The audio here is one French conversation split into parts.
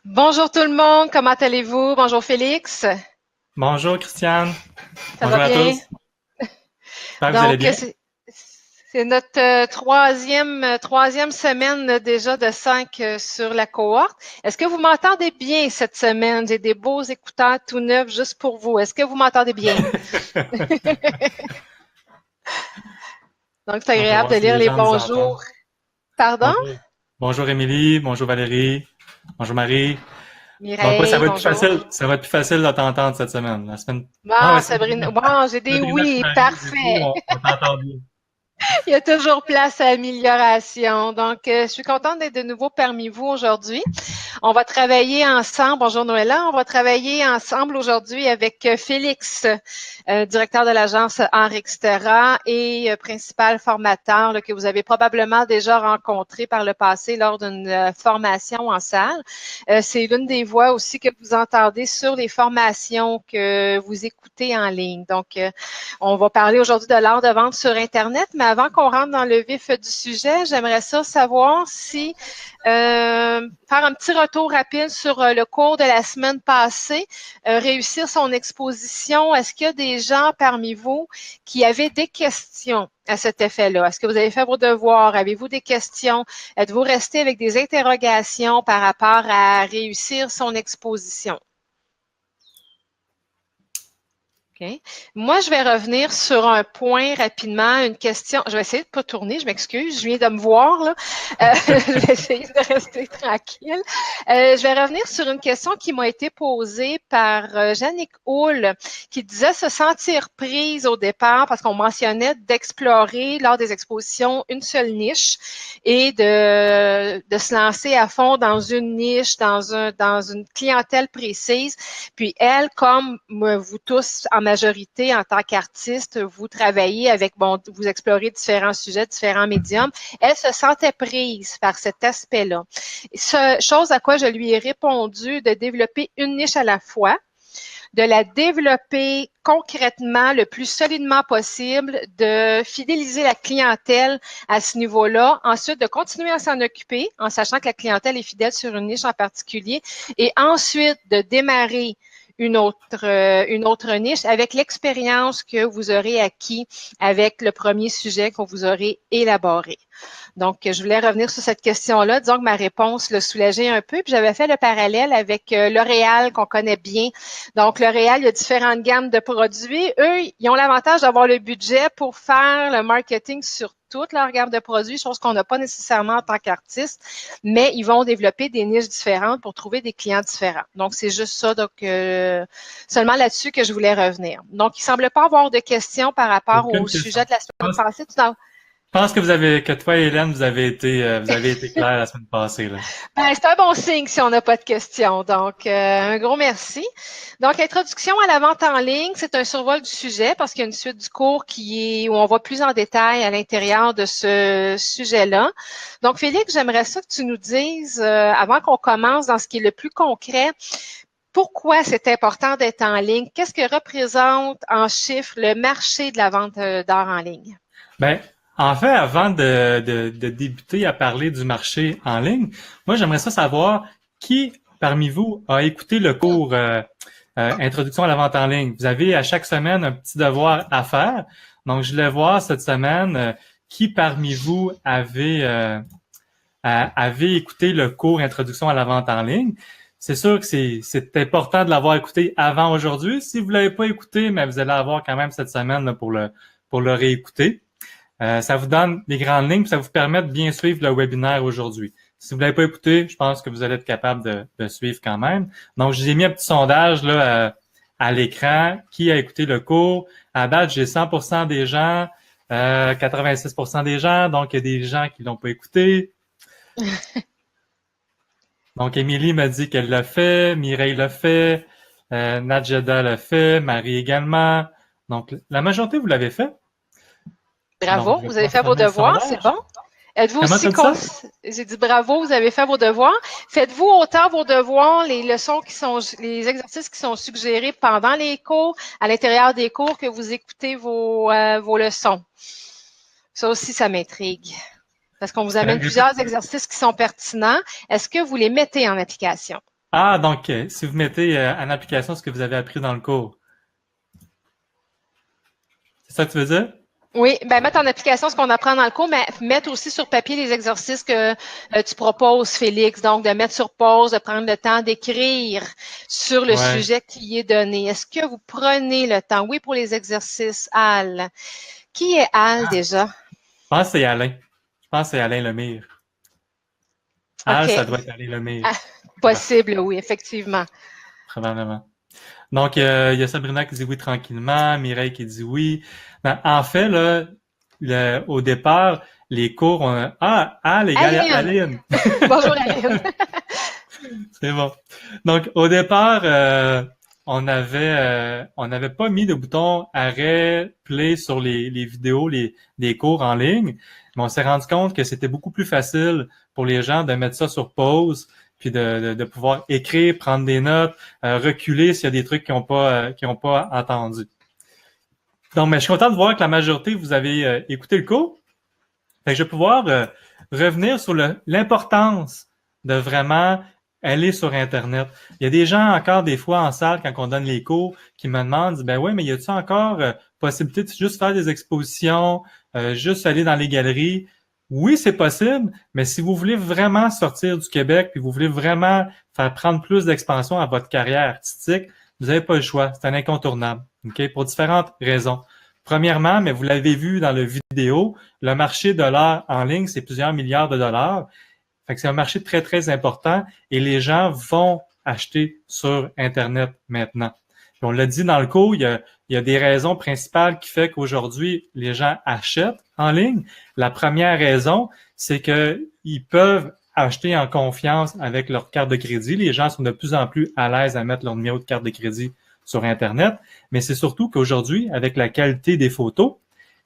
Bonjour tout le monde, comment allez-vous? Bonjour Félix, Bonjour Christiane, ça va bonjour à bien? tous. J'espère que vous allez Donc, bien. c'est notre troisième semaine déjà de 5 sur la cohorte. Est-ce que vous m'entendez bien cette semaine? J'ai des beaux écouteurs tout neufs juste pour vous. Est-ce que vous m'entendez bien? Donc, c'est On va agréable voir de si lire les les gens nous entendent. bonjours. Pardon? Bonjour. Bonjour Émilie, bonjour Valérie, bonjour Marie. Donc oui, ça Mireille, va être plus bonjour. facile, ça va être plus facile de t'entendre cette semaine. La semaine. Ah Bon, ouais, Sabrina, bon, j'ai des Sabrina et oui, Marie, du coup, parfait. on t'entend bien. Il y a toujours place à amélioration. Donc, je suis contente d'être de nouveau parmi vous aujourd'hui. On va travailler ensemble. Bonjour Noëlla. On va travailler ensemble aujourd'hui avec Félix, directeur de l'agence Art Extera et principal formateur là, que vous avez probablement déjà rencontré par le passé lors d'une formation en salle. C'est l'une des voix aussi que vous entendez sur les formations que vous écoutez en ligne. Donc, on va parler aujourd'hui de l'art de vente sur Internet, mais avant qu'on rentre dans le vif du sujet, j'aimerais ça savoir si faire un petit retour rapide sur le cours de la semaine passée, réussir son exposition. Est-ce qu'il y a des gens parmi vous qui avaient des questions à cet effet-là? Est-ce que vous avez fait vos devoirs? Avez-vous des questions? Êtes-vous resté avec des interrogations par rapport à réussir son exposition? OK. Moi, je vais revenir sur un point rapidement, une question. Je vais essayer de ne pas tourner, je m'excuse, je viens de me voir là. Je vais essayer de rester tranquille. Je vais revenir sur une question qui m'a été posée par Jannick Hull, qui disait se sentir prise au départ parce qu'on mentionnait d'explorer lors des expositions une seule niche et de se lancer à fond dans une niche, dans une clientèle précise. Puis elle, comme vous tous en majorité en tant qu'artiste, vous travaillez avec, bon, vous explorez différents sujets, différents médiums, elle se sentait prise par cet aspect-là. Chose à quoi je lui ai répondu de développer une niche à la fois, de la développer concrètement le plus solidement possible, de fidéliser la clientèle à ce niveau-là, ensuite de continuer à s'en occuper en sachant que la clientèle est fidèle sur une niche en particulier et ensuite de démarrer une autre niche avec l'expérience que vous aurez acquis avec le premier sujet qu'on vous aurez élaboré. Donc, je voulais revenir sur cette question-là. Disons que ma réponse l'a soulagé un peu. Puis j'avais fait le parallèle avec L'Oréal qu'on connaît bien. Donc, L'Oréal, il y a différentes gammes de produits. Eux, ils ont l'avantage d'avoir le budget pour faire le marketing sur toute leur gamme de produits, chose qu'on n'a pas nécessairement en tant qu'artiste, mais ils vont développer des niches différentes pour trouver des clients différents. Donc, c'est juste ça. Donc, seulement là-dessus que je voulais revenir. Donc, il ne semble pas avoir de questions par rapport au Aucune sujet question. de la semaine passée. Je pense que que toi et Hélène, vous avez été clairs la semaine passée, là. Ben, c'est un bon signe si on n'a pas de questions. Donc, un gros merci. Donc, introduction à la vente en ligne, c'est un survol du sujet parce qu'il y a une suite du cours où on va plus en détail à l'intérieur de ce sujet-là. Donc, Félix, j'aimerais ça que tu nous dises, avant qu'on commence dans ce qui est le plus concret, pourquoi c'est important d'être en ligne? Qu'est-ce que représente en chiffres le marché de la vente d'art en ligne? Ben, en fait, avant de débuter à parler du marché en ligne, moi, j'aimerais ça savoir qui parmi vous a écouté le cours Introduction à la vente en ligne. Vous avez à chaque semaine un petit devoir à faire. Donc, je voulais voir cette semaine qui parmi vous avait écouté le cours Introduction à la vente en ligne. C'est sûr que c'est important de l'avoir écouté avant aujourd'hui. Si vous l'avez pas écouté, mais vous allez avoir quand même cette semaine là, pour le réécouter. Ça vous donne les grandes lignes, puis ça vous permet de bien suivre le webinaire aujourd'hui. Si vous ne l'avez pas écouté, je pense que vous allez être capable de suivre quand même. Donc, je vous ai mis un petit sondage là, à l'écran. Qui a écouté le cours? À date, j'ai 100% des gens, 86% des gens. Donc, il y a des gens qui l'ont pas écouté. Donc, Émilie m'a dit qu'elle l'a fait, Mireille l'a fait, Nadjeda l'a fait, Marie également. Donc, la majorité, vous l'avez fait. Donc, Bravo, je vais vous avez pouvoir fait vos fermer le devoirs, c'est sondage. bon. Êtes-vous Comment aussi t'as dit ça? j'ai dit bravo, vous avez fait vos devoirs. Faites-vous autant vos devoirs, les leçons les exercices qui sont suggérés pendant les cours, à l'intérieur des cours que vous écoutez vos leçons. Ça aussi, ça m'intrigue. Parce qu'on vous amène plusieurs exercices qui sont pertinents. Est-ce que vous les mettez en application? Ah, donc, si vous mettez en application ce que vous avez appris dans le cours, c'est ça que tu veux dire? Oui, ben mettre en application ce qu'on apprend dans le cours, mais mettre aussi sur papier les exercices que tu proposes, Félix. Donc, de mettre sur pause, de prendre le temps d'écrire sur le Ouais. sujet qui est donné. Est-ce que vous prenez le temps? Oui, pour les exercices, Al. Qui est Al déjà? Je pense que c'est Alain. Je pense que c'est Alain Lemire. Al, ça OK. doit être Alain Lemire. Ah, Ouais, possible, oui, effectivement. probablement. Donc, il y a Sabrina qui dit oui tranquillement, Mireille qui dit oui. Ben, en fait, là, au départ, les cours, Al égale à Aline! Aline. Bonjour, Aline. C'est bon. Donc, au départ, on n'avait pas mis de bouton arrêt, play sur les vidéos, les cours en ligne, mais on s'est rendu compte que c'était beaucoup plus facile pour les gens de mettre ça sur pause, puis de pouvoir écrire, prendre des notes, reculer s'il y a des trucs qu'ils ont pas entendu. Donc, mais je suis content de voir que la majorité, vous avez écouté le cours. Fait que je vais pouvoir revenir sur l'importance de vraiment aller sur Internet. Il y a des gens encore des fois en salle quand on donne les cours qui me demandent, ben oui, mais y a-t-il encore possibilité de juste faire des expositions, juste aller dans les galeries? Oui, c'est possible, mais si vous voulez vraiment sortir du Québec, puis vous voulez vraiment faire prendre plus d'expansion à votre carrière artistique, vous n'avez pas le choix. C'est un incontournable, ok, pour différentes raisons. Premièrement, mais vous l'avez vu dans le vidéo, le marché de l'art en ligne, c'est plusieurs milliards de dollars. Fait que c'est un marché très, très important et les gens vont acheter sur Internet maintenant. Puis on l'a dit dans le cours, il y a des raisons principales qui fait qu'aujourd'hui, les gens achètent en ligne. La première raison, c'est qu'ils peuvent acheter en confiance avec leur carte de crédit. Les gens sont de plus en plus à l'aise à mettre leur numéro de carte de crédit sur Internet. Mais c'est surtout qu'aujourd'hui, avec la qualité des photos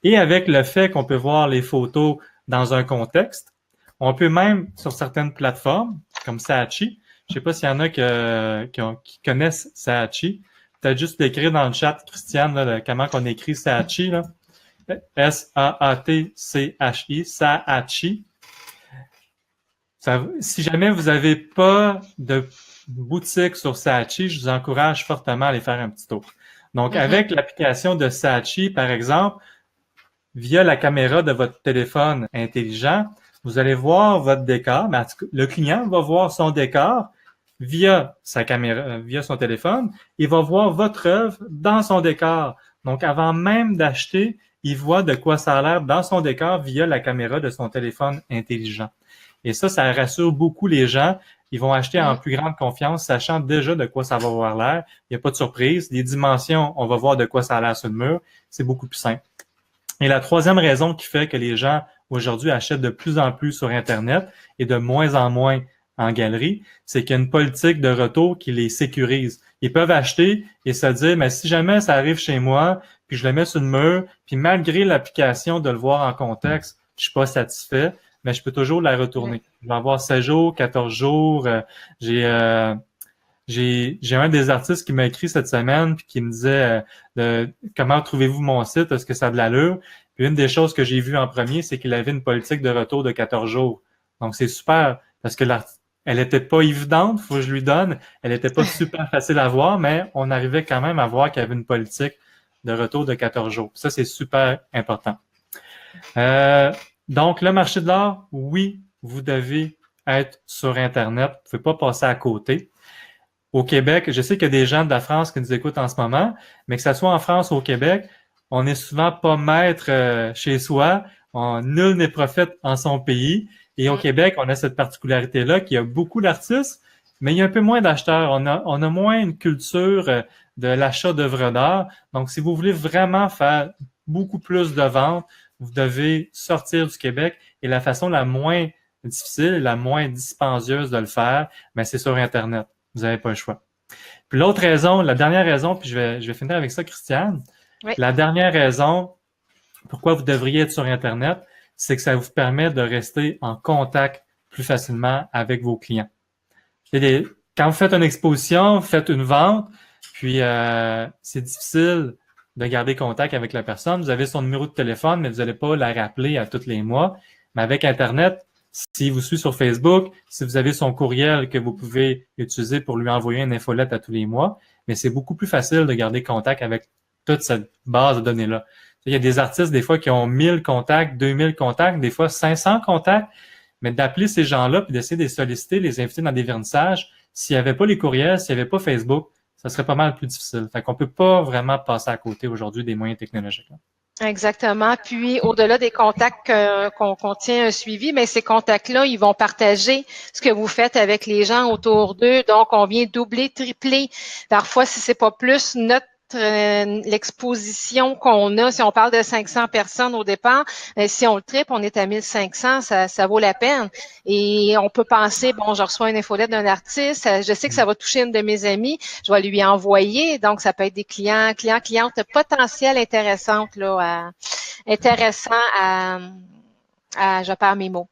et avec le fait qu'on peut voir les photos dans un contexte, on peut même, sur certaines plateformes, comme Saatchi, je sais pas s'il y en a qui connaissent Saatchi, peut-être juste d'écrire dans le chat, Christiane, là, comment qu'on écrit Saatchi, là. S-A-A-T-C-H-I, Saatchi. Si jamais vous n'avez pas de boutique sur Saatchi, je vous encourage fortement à aller faire un petit tour. Donc, avec l'application de Saatchi, par exemple, via la caméra de votre téléphone intelligent, vous allez voir votre décor, mais le client va voir son décor via sa caméra, via son téléphone, il va voir votre œuvre dans son décor. Donc, avant même d'acheter, il voit de quoi ça a l'air dans son décor via la caméra de son téléphone intelligent. Et ça rassure beaucoup les gens. Ils vont acheter en plus grande confiance, sachant déjà de quoi ça va avoir l'air. Il n'y a pas de surprise. Les dimensions, on va voir de quoi ça a l'air sur le mur. C'est beaucoup plus simple. Et la troisième raison qui fait que les gens aujourd'hui achètent de plus en plus sur Internet et de moins en moins en galerie, c'est qu'il y a une politique de retour qui les sécurise. Ils peuvent acheter et se dire, mais si jamais ça arrive chez moi, puis je le mets sur le mur, puis malgré l'application de le voir en contexte, je suis pas satisfait, mais je peux toujours la retourner. Je vais avoir 16 jours, 14 jours. J'ai un des artistes qui m'a écrit cette semaine puis qui me disait comment trouvez-vous mon site, est-ce que ça a de l'allure? Puis une des choses que j'ai vues en premier, c'est qu'il avait une politique de retour de 14 jours. Donc c'est super parce que elle était pas évidente, faut que je lui donne. Elle était pas super facile à voir, mais on arrivait quand même à voir qu'il y avait une politique de retour de 14 jours. Ça, c'est super important. Donc, le marché de l'art, oui, vous devez être sur Internet. Vous ne pouvez pas passer à côté. Au Québec, je sais qu'il y a des gens de la France qui nous écoutent en ce moment, mais que ce soit en France ou au Québec, on n'est souvent pas maître chez soi. Nul n'est prophète en son pays. Et au Québec, on a cette particularité-là qu'il y a beaucoup d'artistes, mais il y a un peu moins d'acheteurs. On a moins une culture de l'achat d'œuvres d'art. Donc, si vous voulez vraiment faire beaucoup plus de ventes, vous devez sortir du Québec. Et la façon la moins difficile, la moins dispendieuse de le faire, ben, c'est sur Internet. Vous n'avez pas le choix. Puis l'autre raison, la dernière raison, puis je vais finir avec ça, Christiane. Oui. La dernière raison pourquoi vous devriez être sur Internet, c'est que ça vous permet de rester en contact plus facilement avec vos clients. Quand vous faites une exposition, vous faites une vente, puis c'est difficile de garder contact avec la personne. Vous avez son numéro de téléphone, mais vous n'allez pas la rappeler à tous les mois. Mais avec Internet, S'il vous suit sur Facebook, si vous avez son courriel que vous pouvez utiliser pour lui envoyer une infolette à tous les mois, mais c'est beaucoup plus facile de garder contact avec toute cette base de données-là. Il y a des artistes, des fois, qui ont 1000 contacts, 2000 contacts, des fois 500 contacts, mais d'appeler ces gens-là puis d'essayer de les solliciter, les inviter dans des vernissages, s'il n'y avait pas les courriels, s'il n'y avait pas Facebook, ça serait pas mal plus difficile. Fait qu'on peut pas vraiment passer à côté aujourd'hui des moyens technologiques. Exactement. Puis, au-delà des contacts qu'on tient un suivi, mais ces contacts-là, ils vont partager ce que vous faites avec les gens autour d'eux. Donc, on vient doubler, tripler. Parfois, si c'est pas plus, l'exposition qu'on a, si on parle de 500 personnes au départ, si on le triple, on est à 1500, ça vaut la peine. Et on peut penser, bon, je reçois une infolette d'un artiste, je sais que ça va toucher une de mes amies, je vais lui envoyer, donc ça peut être des clientes potentielles intéressantes, là, je perds mes mots.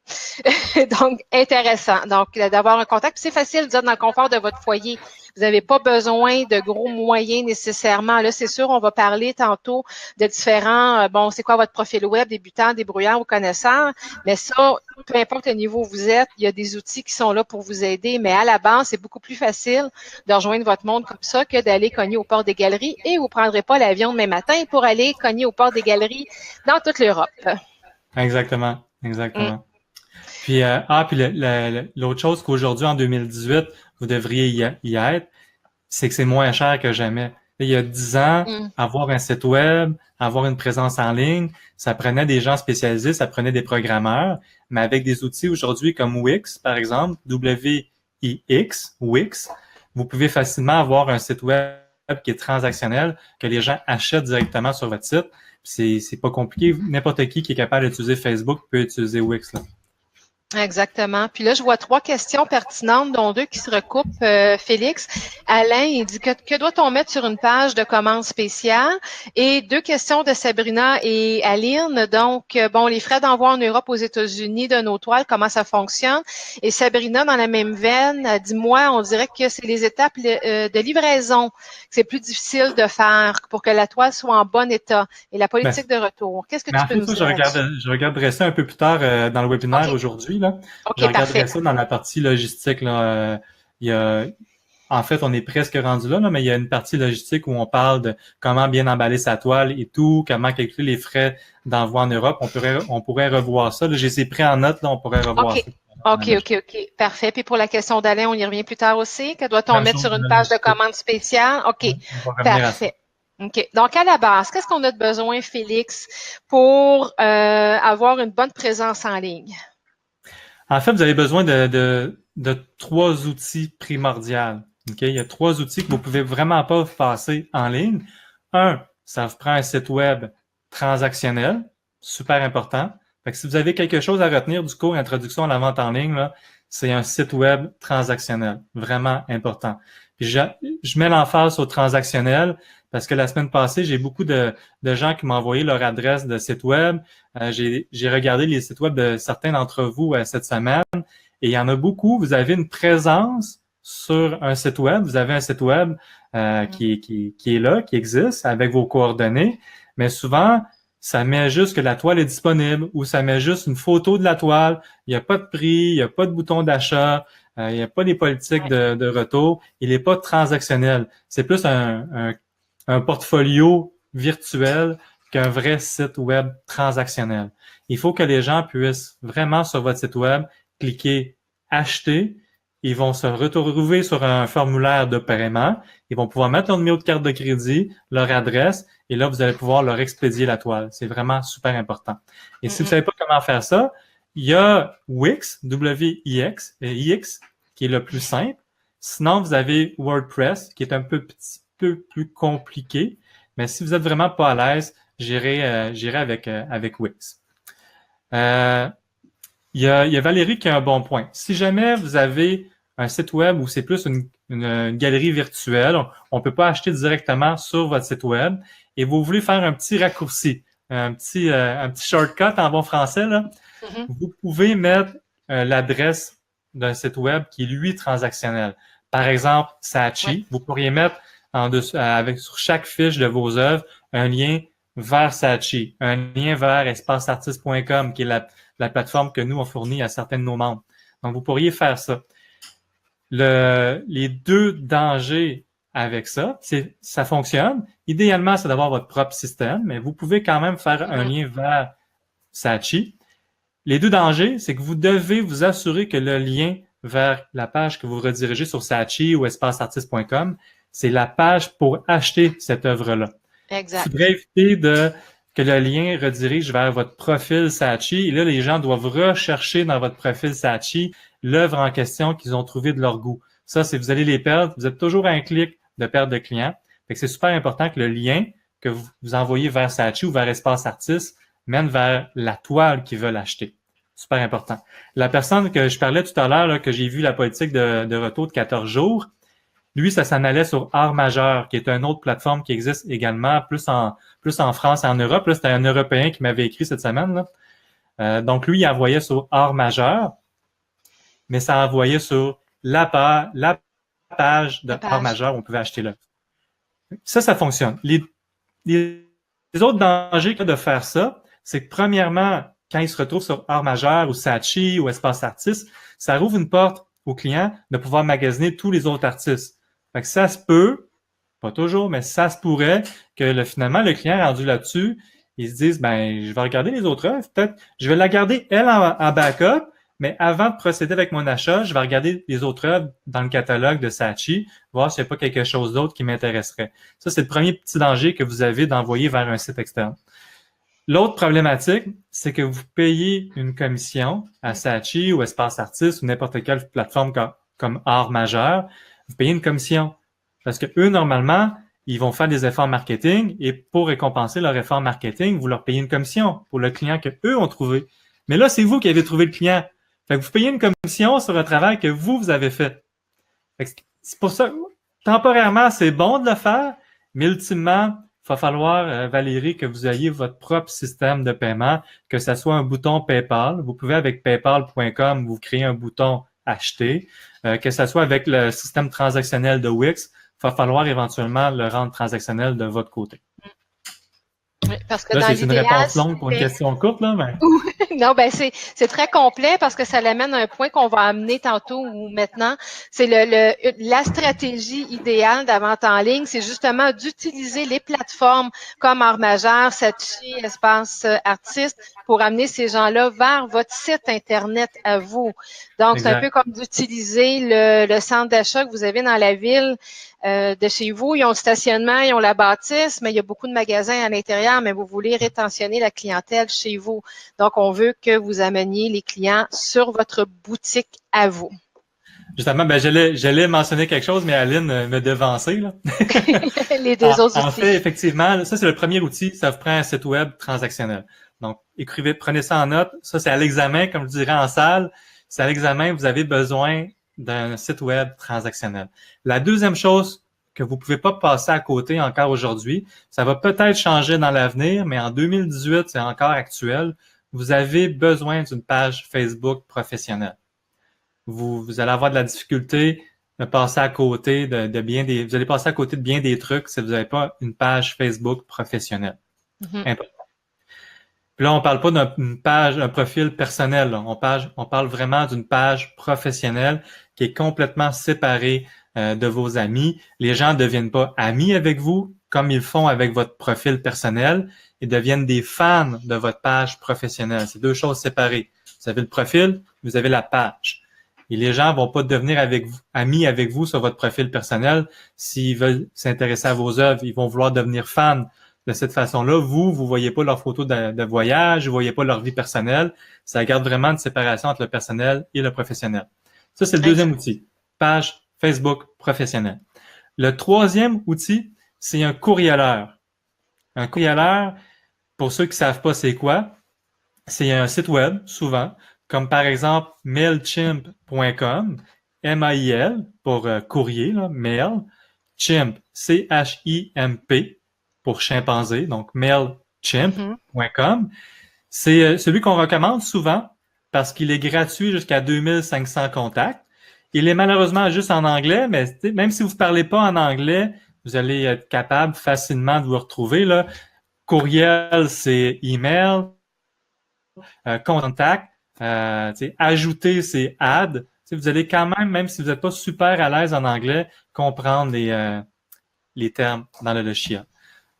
Donc, intéressant. Donc, d'avoir un contact. Puis c'est facile, vous êtes dans le confort de votre foyer. Vous n'avez pas besoin de gros moyens nécessairement. Là, c'est sûr, on va parler tantôt de différents, c'est quoi votre profil web, débutant, débrouillard ou connaisseur. Mais ça, peu importe le niveau où vous êtes, il y a des outils qui sont là pour vous aider. Mais à la base, c'est beaucoup plus facile de rejoindre votre monde comme ça que d'aller cogner aux portes des galeries et vous ne prendrez pas l'avion demain matin pour aller cogner aux portes des galeries dans toute l'Europe. Exactement. Puis, l'autre chose qu'aujourd'hui, en 2018, vous devriez y être, c'est que c'est moins cher que jamais. Il y a 10 ans, avoir un site web, avoir une présence en ligne, ça prenait des gens spécialisés, ça prenait des programmeurs, mais avec des outils aujourd'hui comme Wix, par exemple, Wix, vous pouvez facilement avoir un site web qui est transactionnel, que les gens achètent directement sur votre site. C'est pas compliqué. N'importe qui est capable d'utiliser Facebook peut utiliser Wix, là. Exactement. Puis là, je vois 3 questions pertinentes, dont 2 qui se recoupent. Félix, Alain, il dit que doit-on mettre sur une page de commande spéciale? Et 2 questions de Sabrina et Aline. Donc, les frais d'envoi en Europe, aux États-Unis de nos toiles, comment ça fonctionne? Et Sabrina, dans la même veine, dit, moi, on dirait que c'est les étapes de livraison que c'est plus difficile de faire pour que la toile soit en bon état. Et la politique de retour. Qu'est-ce que tu peux nous dire? Je regarderai ça un peu plus tard dans le webinaire aujourd'hui. Là. Okay, je regarderai ça dans la partie logistique. Là. En fait, on est presque rendu là, mais il y a une partie logistique où on parle de comment bien emballer sa toile et tout, comment calculer les frais d'envoi en Europe. On pourrait revoir ça. Là, je les ai pris en note, là, on pourrait revoir ça. OK. Parfait. Puis pour la question d'Alain, on y revient plus tard aussi. Que doit-on mettre sur une page de commande spéciale? OK, parfait. OK. Donc, à la base, qu'est-ce qu'on a de besoin, Félix, pour avoir une bonne présence en ligne? En fait, vous avez besoin de 3 outils primordiaux. Okay? Il y a 3 outils que vous pouvez vraiment pas vous passer en ligne. Ça vous prend un site web transactionnel, super important. Fait que si vous avez quelque chose à retenir du cours Introduction à la vente en ligne, là, c'est un site web transactionnel, vraiment important. Puis je mets l'emphase au transactionnel parce que la semaine passée, j'ai beaucoup de gens qui m'ont envoyé leur adresse de site web. J'ai regardé les sites web de certains d'entre vous cette semaine et il y en a beaucoup. Vous avez une présence sur un site web. Vous avez un site web qui est là, qui existe avec vos coordonnées, mais souvent, ça met juste que la toile est disponible ou ça met juste une photo de la toile. Il n'y a pas de prix, il n'y a pas de bouton d'achat, il n'y a pas des politiques de retour. Il n'est pas transactionnel. C'est plus un portfolio virtuel qu'un vrai site web transactionnel. Il faut que les gens puissent vraiment sur votre site web cliquer « Acheter ». Ils vont se retrouver sur un formulaire de paiement. Ils vont pouvoir mettre leur numéro de carte de crédit, leur adresse, et là, vous allez pouvoir leur expédier la toile. C'est vraiment super important. Et si vous ne savez pas comment faire ça, il y a Wix, W-I-X, qui est le plus simple. Sinon, vous avez WordPress, qui est un petit peu plus compliqué. Mais si vous êtes vraiment pas à l'aise, j'irai avec Wix. Il y a Valérie qui a un bon point. Si jamais vous avez un site web où c'est plus une galerie virtuelle, on peut pas acheter directement sur votre site web et vous voulez faire un petit raccourci, un petit shortcut en bon français, là, vous pouvez mettre l'adresse d'un site web qui est lui transactionnel. Par exemple, Saatchi, vous pourriez mettre en dessous, sur chaque fiche de vos œuvres un lien vers Saatchi, un lien vers espaceartiste.com, qui est la plateforme que nous, on fournit à certains de nos membres. Donc, vous pourriez faire ça. Les deux dangers avec ça, ça fonctionne. Idéalement, c'est d'avoir votre propre système, mais vous pouvez quand même faire un lien vers Saatchi. Les deux dangers, c'est que vous devez vous assurer que le lien vers la page que vous redirigez sur Saatchi ou espaceartiste.com, c'est la page pour acheter cette œuvre-là. Exact. Il faudrait éviter que le lien redirige vers votre profil Saatchi. Et là, les gens doivent rechercher dans votre profil Saatchi l'œuvre en question qu'ils ont trouvée de leur goût. Ça, c'est vous allez les perdre. Vous êtes toujours à un clic de perdre de clients. Fait que c'est super important que le lien que vous envoyez vers Saatchi ou vers Espace Artiste mène vers la toile qu'ils veulent acheter. Super important. La personne que je parlais tout à l'heure, là, que j'ai vu la politique de retour de 14 jours, lui, ça s'en allait sur Art Majeur, qui est une autre plateforme qui existe également, plus en France et en Europe. Là, c'était un Européen qui m'avait écrit cette semaine. Là. Donc, lui, il envoyait sur Art Majeur, mais ça envoyait sur la page de Art Majeur où on pouvait acheter l'œuvre. Ça fonctionne. Les autres dangers de faire ça, c'est que premièrement, quand il se retrouve sur Art Majeur ou Saatchi ou Espace Artiste, ça rouvre une porte au client de pouvoir magasiner tous les autres artistes. Fait que ça se peut, pas toujours, mais ça se pourrait que finalement, le client rendu là-dessus, il se dise, ben, je vais regarder les autres œuvres, peut-être, je vais la garder, elle, en backup, mais avant de procéder avec mon achat, je vais regarder les autres œuvres dans le catalogue de Saatchi, voir s'il n'y a pas quelque chose d'autre qui m'intéresserait. Ça, c'est le premier petit danger que vous avez d'envoyer vers un site externe. L'autre problématique, c'est que vous payez une commission à Saatchi ou Espace Artiste ou n'importe quelle plateforme comme Art Majeur. Vous payez une commission parce que eux, normalement, ils vont faire des efforts marketing et pour récompenser leur effort marketing, vous leur payez une commission pour le client que eux ont trouvé. Mais là, c'est vous qui avez trouvé le client. Fait que vous payez une commission sur un travail que vous avez fait. C'est pour ça, temporairement, c'est bon de le faire, mais ultimement, il va falloir, Valérie, que vous ayez votre propre système de paiement, que ce soit un bouton PayPal. Vous pouvez, avec paypal.com, vous créer un bouton acheter, que ce soit avec le système transactionnel de Wix, il va falloir éventuellement le rendre transactionnel de votre côté. Oui, parce que là, c'est une réponse longue pour une question courte, là, mais... Non, ben c'est très complet parce que ça l'amène à un point qu'on va amener tantôt ou maintenant. C'est la stratégie idéale de la vente en ligne, c'est justement d'utiliser les plateformes comme Art Majeur, Saatchi, Espace Artiste pour amener ces gens-là vers votre site Internet à vous. Donc, c'est un peu comme d'utiliser le centre d'achat que vous avez dans la ville de chez vous. Ils ont le stationnement, ils ont la bâtisse, mais il y a beaucoup de magasins à l'intérieur, mais vous voulez rétentionner la clientèle chez vous. Donc, on veut que vous ameniez les clients sur votre boutique à vous. Justement, ben j'allais mentionner quelque chose, mais Aline me devançait, là. Les deux autres outils. En fait, effectivement, ça, c'est le premier outil. Ça vous prend un site web transactionnel. Donc, prenez ça en note. Ça, c'est à l'examen, comme je dirais en salle. C'est à l'examen, vous avez besoin d'un site web transactionnel. La deuxième chose que vous pouvez pas passer à côté encore aujourd'hui, ça va peut-être changer dans l'avenir, mais en 2018, c'est encore actuel, vous avez besoin d'une page Facebook professionnelle. Vous allez avoir de la difficulté de passer à côté vous allez passer à côté de bien des trucs si vous n'avez pas une page Facebook professionnelle. Important. Puis là, on parle pas d'un profil personnel. Là. On parle vraiment d'une page professionnelle qui est complètement séparée de vos amis. Les gens ne deviennent pas amis avec vous comme ils font avec votre profil personnel. Ils deviennent des fans de votre page professionnelle. C'est deux choses séparées. Vous avez le profil, vous avez la page. Et les gens vont pas devenir amis avec vous sur votre profil personnel. S'ils veulent s'intéresser à vos œuvres, ils vont vouloir devenir fans de cette façon-là. Vous voyez pas leurs photos de voyage, vous voyez pas leur vie personnelle. Ça garde vraiment une séparation entre le personnel et le professionnel. Ça, c'est le deuxième outil. Page Facebook professionnelle. Le troisième outil, c'est un courrieleur. Un courrieleur, pour ceux qui savent pas c'est quoi, c'est un site web, souvent, comme par exemple mailchimp.com, M-A-I-L, pour courrier, là, mail, chimp, C-H-I-M-P, pour chimpanzé, donc mailchimp.com. C'est celui qu'on recommande souvent parce qu'il est gratuit jusqu'à 2500 contacts. Il est malheureusement juste en anglais, mais même si vous ne parlez pas en anglais, vous allez être capable facilement de vous retrouver. Là. Courriel, c'est email. Contact. Ajouter, c'est add. Vous allez quand même si vous n'êtes pas super à l'aise en anglais, comprendre les termes dans le logiciel.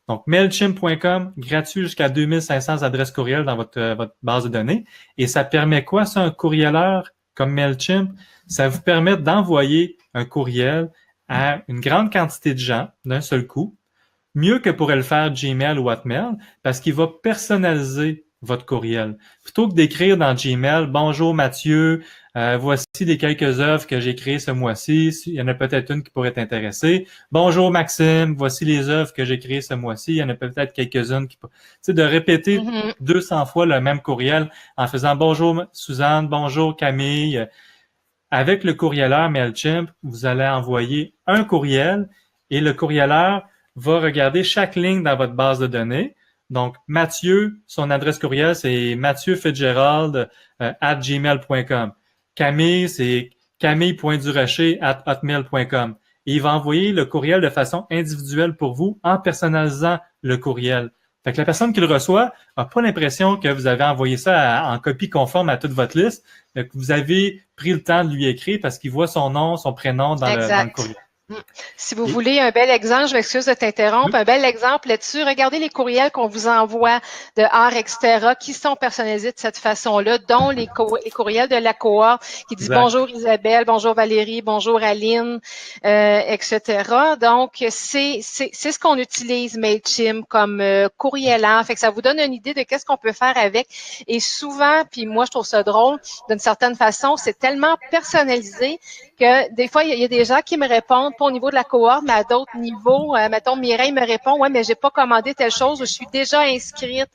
Donc, MailChimp.com, gratuit jusqu'à 2500 adresses courriel dans votre base de données. Et ça permet quoi, ça, un courrieleur comme MailChimp? Ça vous permet d'envoyer un courriel à une grande quantité de gens d'un seul coup, mieux que pourrait le faire Gmail ou Hotmail, parce qu'il va personnaliser votre courriel. Plutôt que d'écrire dans Gmail, bonjour Mathieu, voici les quelques œuvres que j'ai créées ce mois-ci. Il y en a peut-être une qui pourrait t'intéresser. Bonjour Maxime, voici les œuvres que j'ai créées ce mois-ci. Il y en a peut-être quelques-unes qui... de répéter 200 fois le même courriel en faisant bonjour Suzanne, bonjour Camille. Avec le courrieleur MailChimp, vous allez envoyer un courriel et le courrieleur va regarder chaque ligne dans votre base de données. Donc, Mathieu, son adresse courriel, c'est mathieufitzgerald@gmail.com. Camille, c'est camille.durocher@hotmail.com. Et il va envoyer le courriel de façon individuelle pour vous en personnalisant le courriel. Fait que la personne qui le reçoit n'a pas l'impression que vous avez envoyé ça en copie conforme à toute votre liste, mais que vous avez pris le temps de lui écrire parce qu'il voit son nom, son prénom dans le courriel. Si vous voulez un bel exemple, je m'excuse de t'interrompre, un bel exemple là-dessus, regardez les courriels qu'on vous envoie de art, etc., qui sont personnalisés de cette façon-là, dont les courriels de la cohorte qui disent bonjour Isabelle, bonjour Valérie, bonjour Aline, etc. Donc, c'est ce qu'on utilise MailChimp comme courrieleur. Fait que ça vous donne une idée de qu'est-ce qu'on peut faire avec. Et souvent, puis moi, je trouve ça drôle, d'une certaine façon, c'est tellement personnalisé que des fois, il y a des gens qui me répondent, pas au niveau de la cohorte, mais à d'autres niveaux. Mettons, Mireille me répond, ouais, mais j'ai pas commandé telle chose, je suis déjà inscrite.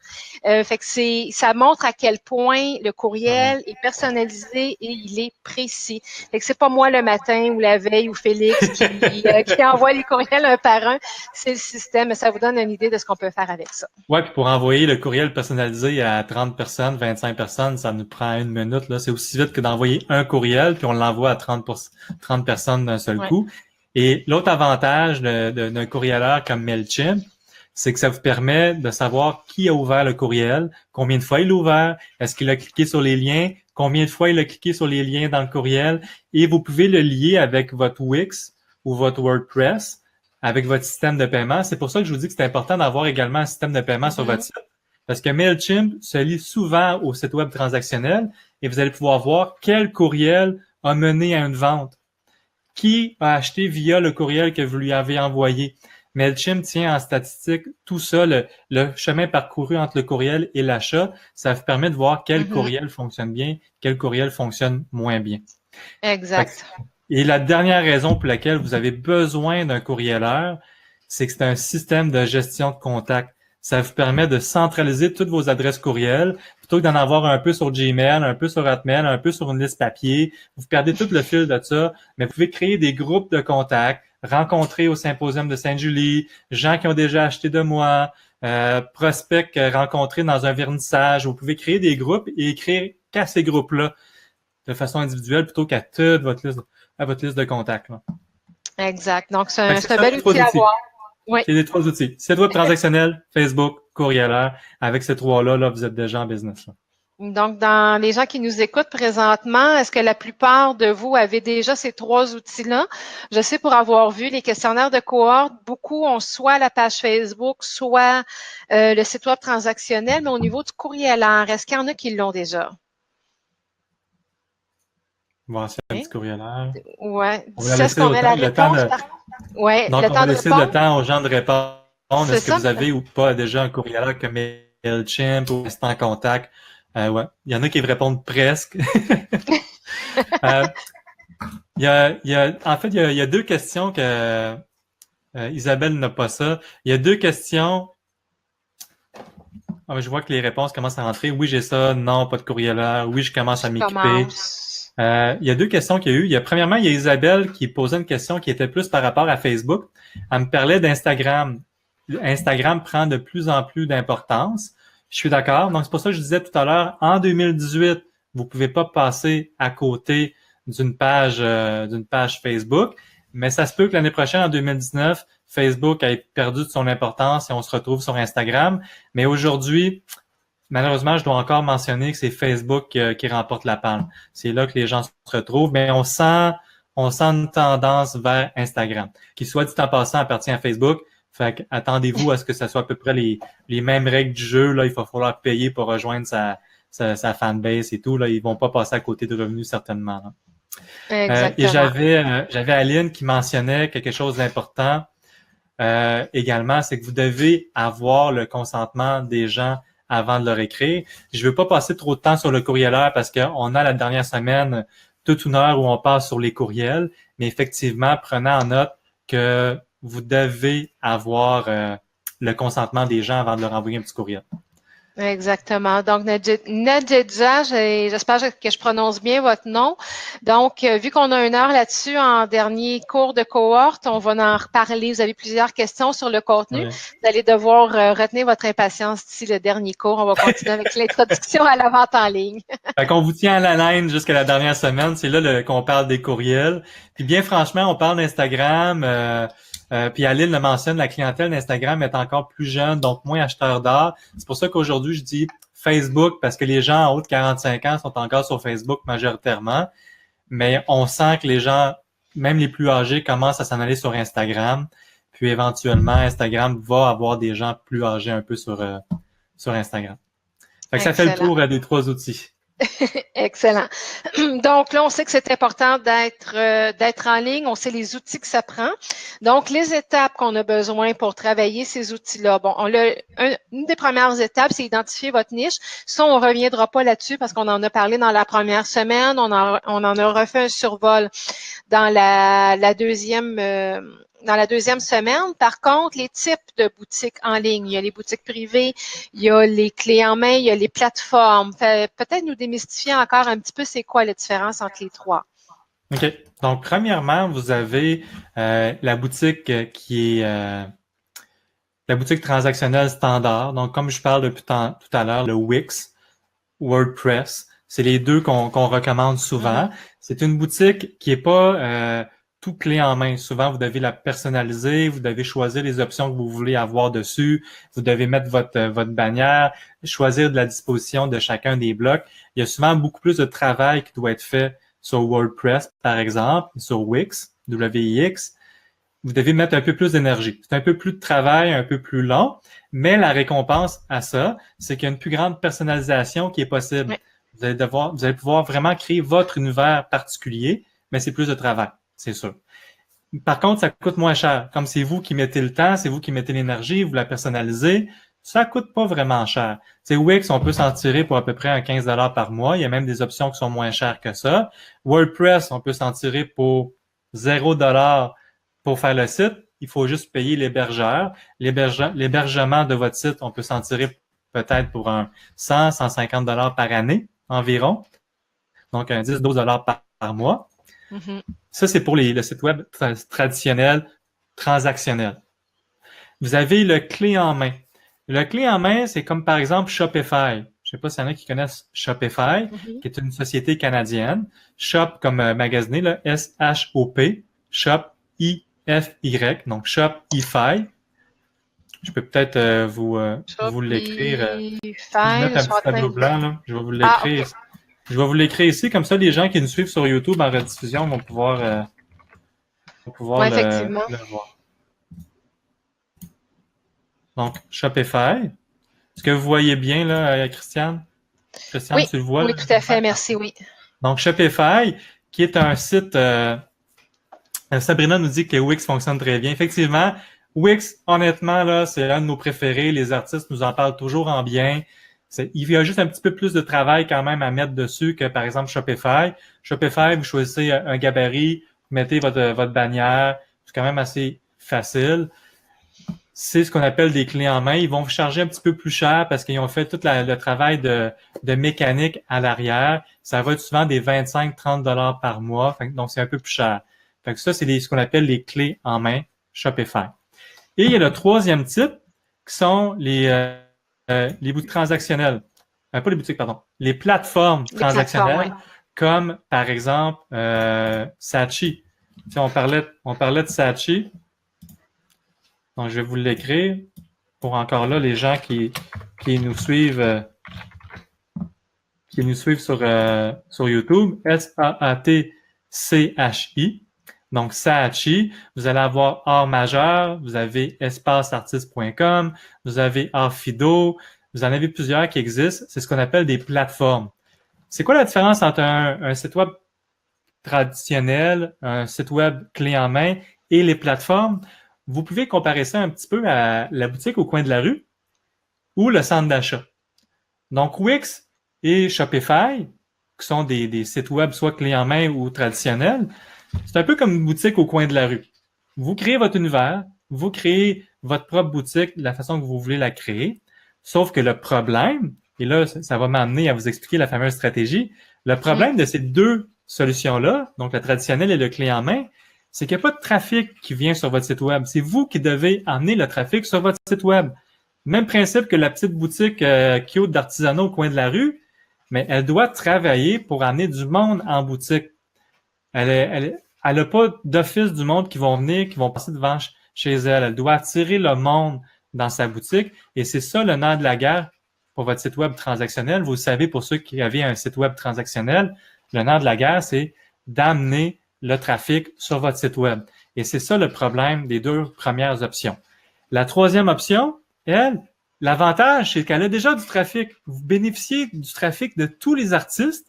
Fait que ça montre à quel point le courriel est personnalisé et il est précis. Fait que c'est pas moi le matin ou la veille ou Félix qui envoie les courriels un par un. C'est le système, mais ça vous donne une idée de ce qu'on peut faire avec ça. Ouais, puis pour envoyer le courriel personnalisé à 30 personnes, 25 personnes, ça nous prend 1 minute. Là, c'est aussi vite que d'envoyer un courriel, puis on l'envoie à 30 personnes d'un seul coup. Et l'autre avantage d'un courrieleur comme MailChimp, c'est que ça vous permet de savoir qui a ouvert le courriel, combien de fois il l'a ouvert, est-ce qu'il a cliqué sur les liens, combien de fois il a cliqué sur les liens dans le courriel, et vous pouvez le lier avec votre Wix ou votre WordPress, avec votre système de paiement. C'est pour ça que je vous dis que c'est important d'avoir également un système de paiement sur votre site. Parce que MailChimp se lie souvent au site web transactionnel et vous allez pouvoir voir quel courriel a mené à une vente. Qui a acheté via le courriel que vous lui avez envoyé. MailChimp tient en statistique tout ça, le chemin parcouru entre le courriel et l'achat. Ça vous permet de voir quel courriel fonctionne bien, quel courriel fonctionne moins bien. Exact. Et la dernière raison pour laquelle vous avez besoin d'un courrieleur, c'est que c'est un système de gestion de contact. Ça vous permet de centraliser toutes vos adresses courriels, plutôt que d'en avoir un peu sur Gmail, un peu sur Hotmail, un peu sur une liste papier. Vous perdez tout le fil de ça, mais vous pouvez créer des groupes de contacts, rencontrer au symposium de Sainte-Julie, gens qui ont déjà acheté de moi, prospects rencontrés dans un vernissage. Vous pouvez créer des groupes et écrire qu'à ces groupes-là de façon individuelle plutôt qu'à toute votre liste de contacts. Là. Exact. Donc, c'est un bel outil à avoir. Oui. C'est les 3 outils. Site web transactionnel, Facebook, courrieleur. Avec ces 3-là, là, vous êtes déjà en business. Là. Donc, dans les gens qui nous écoutent présentement, est-ce que la plupart de vous avez déjà ces 3 outils-là? Je sais pour avoir vu les questionnaires de cohorte, beaucoup ont soit la page Facebook, soit le site web transactionnel, mais au niveau du courrieleur, est-ce qu'il y en a qui l'ont déjà? Bon, c'est un petit courrieleur. Oui. On va laisser le temps de... Ouais, donc, on va laisser le temps aux gens de répondre. Est-ce que vous avez ou pas déjà un courrieleur comme MailChimp ou Reste en contact? Ouais. Il y en a qui répondent presque. En fait, il y a 2 questions que Isabelle n'a pas ça. Il y a 2 questions. Je vois que les réponses commencent à rentrer. Oui, j'ai ça. Non, pas de courrieleur. Oui, je commence à m'équiper. Il y a 2 questions qu'il y a eu. Premièrement, il y a Isabelle qui posait une question qui était plus par rapport à Facebook. Elle me parlait d'Instagram. Instagram prend de plus en plus d'importance. Je suis d'accord. Donc, c'est pour ça que je disais tout à l'heure, en 2018, vous pouvez pas passer à côté d'une page Facebook. Mais ça se peut que l'année prochaine, en 2019, Facebook ait perdu de son importance et on se retrouve sur Instagram. Mais aujourd'hui, malheureusement, je dois encore mentionner que c'est Facebook qui remporte la palme. C'est là que les gens se retrouvent, mais on sent une tendance vers Instagram, qui, soit dit en passant, appartient à Facebook. Fait que attendez-vous à ce que ça soit à peu près les mêmes règles du jeu. Là, il va falloir payer pour rejoindre sa fanbase et tout. Là, ils vont pas passer à côté de revenus certainement. Là. Et j'avais Aline qui mentionnait quelque chose d'important également, c'est que vous devez avoir le consentement des gens avant de leur écrire. Je veux pas passer trop de temps sur le courrieleur parce qu'on a la dernière semaine toute une heure où on passe sur les courriels, mais effectivement, prenez en note que vous devez avoir le consentement des gens avant de leur envoyer un petit courriel. Exactement. Donc, Nadjedja, j'espère que je prononce bien votre nom. Donc, vu qu'on a 1 heure là-dessus en dernier cours de cohorte, on va en reparler. Vous avez plusieurs questions sur le contenu. Oui. Vous allez devoir retenir votre impatience d'ici le dernier cours. On va continuer avec l'introduction à la vente en ligne. Fait qu'on vous tient à la laine jusqu'à la dernière semaine. C'est là qu'on parle des courriels. Puis bien franchement, on parle d'Instagram. Puis Aline le mentionne, la clientèle d'Instagram est encore plus jeune, donc moins acheteur d'art. C'est pour ça qu'aujourd'hui, je dis Facebook, parce que les gens en haut de 45 ans sont encore sur Facebook majoritairement. Mais on sent que les gens, même les plus âgés, commencent à s'en aller sur Instagram. Puis éventuellement, Instagram va avoir des gens plus âgés un peu sur Instagram. Fait que ça fait le tour des 3 outils. Excellent. Donc là, on sait que c'est important d'être en ligne. On sait les outils que ça prend. Donc, les étapes qu'on a besoin pour travailler ces outils-là. Bon, une des premières étapes, c'est identifier votre niche. Ça, on reviendra pas là-dessus parce qu'on en a parlé dans la première semaine. On en a refait un survol dans la deuxième semaine. Par contre, les types de boutiques en ligne, il y a les boutiques privées, il y a les clés en main, il y a les plateformes. Peut-être nous démystifier encore un petit peu c'est quoi la différence entre les 3. OK. Donc, premièrement, vous avez la boutique qui est la boutique transactionnelle standard. Donc, comme je parle depuis tout à l'heure, le Wix, WordPress, c'est les deux qu'on recommande souvent. C'est une boutique qui est pas tout clé en main. Souvent, vous devez la personnaliser, vous devez choisir les options que vous voulez avoir dessus, vous devez mettre votre bannière, choisir de la disposition de chacun des blocs. Il y a souvent beaucoup plus de travail qui doit être fait sur WordPress, par exemple, sur Wix, WIX. Vous devez mettre un peu plus d'énergie. C'est un peu plus de travail, un peu plus long, mais la récompense à ça, c'est qu'il y a une plus grande personnalisation qui est possible. Oui. Vous allez pouvoir vraiment créer votre univers particulier, mais c'est plus de travail. C'est sûr. Par contre, ça coûte moins cher. Comme c'est vous qui mettez le temps, c'est vous qui mettez l'énergie, vous la personnalisez, ça coûte pas vraiment cher. C'est Wix, on peut s'en tirer pour à peu près 15 $ par mois. Il y a même des options qui sont moins chères que ça. WordPress, on peut s'en tirer pour 0 $ pour faire le site. Il faut juste payer l'hébergeur. L'hébergement de votre site, on peut s'en tirer peut-être pour 100-150 $ par année environ. Donc, 10-12 $ par mois. Mm-hmm. Ça, c'est pour le site web traditionnel, transactionnel. Vous avez le clé en main. Le clé en main, c'est comme par exemple Shopify. Je ne sais pas s'il y en a qui connaissent Shopify, qui est une société canadienne. Shop comme magasiner, là, S-H-O-P, Shop I-F-Y, donc Shopify. Je peux peut-être vous l'écrire. Je vais mettre un petit tableau blanc, là. Je vais vous l'écrire. Okay. Je vais vous l'écrire ici, comme ça les gens qui nous suivent sur YouTube en rediffusion vont pouvoir le voir. Donc, Shopify. Est-ce que vous voyez bien, là, Christiane? Christiane, oui, tu le vois? Oui, tout à fait, merci, oui. Donc, Shopify, qui est un site... Sabrina nous dit que Wix fonctionne très bien. Effectivement, Wix, honnêtement, là, c'est l'un de nos préférés. Les artistes nous en parlent toujours en bien. Il y a juste un petit peu plus de travail quand même à mettre dessus que, par exemple, Shopify. Shopify, vous choisissez un gabarit, vous mettez votre bannière. C'est quand même assez facile. C'est ce qu'on appelle des clés en main. Ils vont vous charger un petit peu plus cher parce qu'ils ont fait tout le travail de mécanique à l'arrière. Ça va être souvent des 25-30 $ par mois. Donc, c'est un peu plus cher. Fait que ça, c'est ce qu'on appelle les clés en main Shopify. Et il y a le troisième type qui sont les boutiques transactionnelles. Pas les boutiques, pardon. Les plateformes transactionnelles, comme par exemple Saatchi. Si on parlait de Saatchi, donc je vais vous l'écrire pour encore là les gens qui nous suivent sur YouTube, Saatchi. Donc, Saatchi, vous allez avoir Art majeur, vous avez espaceartiste.com, vous avez Artfido, vous en avez plusieurs qui existent. C'est ce qu'on appelle des plateformes. C'est quoi la différence entre un site web traditionnel, un site web clé en main et les plateformes? Vous pouvez comparer ça un petit peu à la boutique au coin de la rue ou le centre d'achat. Donc, Wix et Shopify, qui sont des sites web soit clé en main ou traditionnels, c'est un peu comme une boutique au coin de la rue. Vous créez votre univers, vous créez votre propre boutique de la façon que vous voulez la créer, sauf que le problème, et là, ça va m'amener à vous expliquer la fameuse stratégie, le problème de ces deux solutions-là, donc la traditionnelle et le clé en main, c'est qu'il n'y a pas de trafic qui vient sur votre site web. C'est vous qui devez amener le trafic sur votre site web. Même principe que la petite boutique cute d'artisanat au coin de la rue, mais elle doit travailler pour amener du monde en boutique. Elle n'a pas d'office du monde qui vont venir, qui vont passer devant chez elle. Elle doit attirer le monde dans sa boutique. Et c'est ça le nerf de la guerre pour votre site web transactionnel. Vous le savez, pour ceux qui avaient un site web transactionnel, le nerf de la guerre, c'est d'amener le trafic sur votre site web. Et c'est ça le problème des deux premières options. La troisième option, elle, l'avantage, c'est qu'elle a déjà du trafic. Vous bénéficiez du trafic de tous les artistes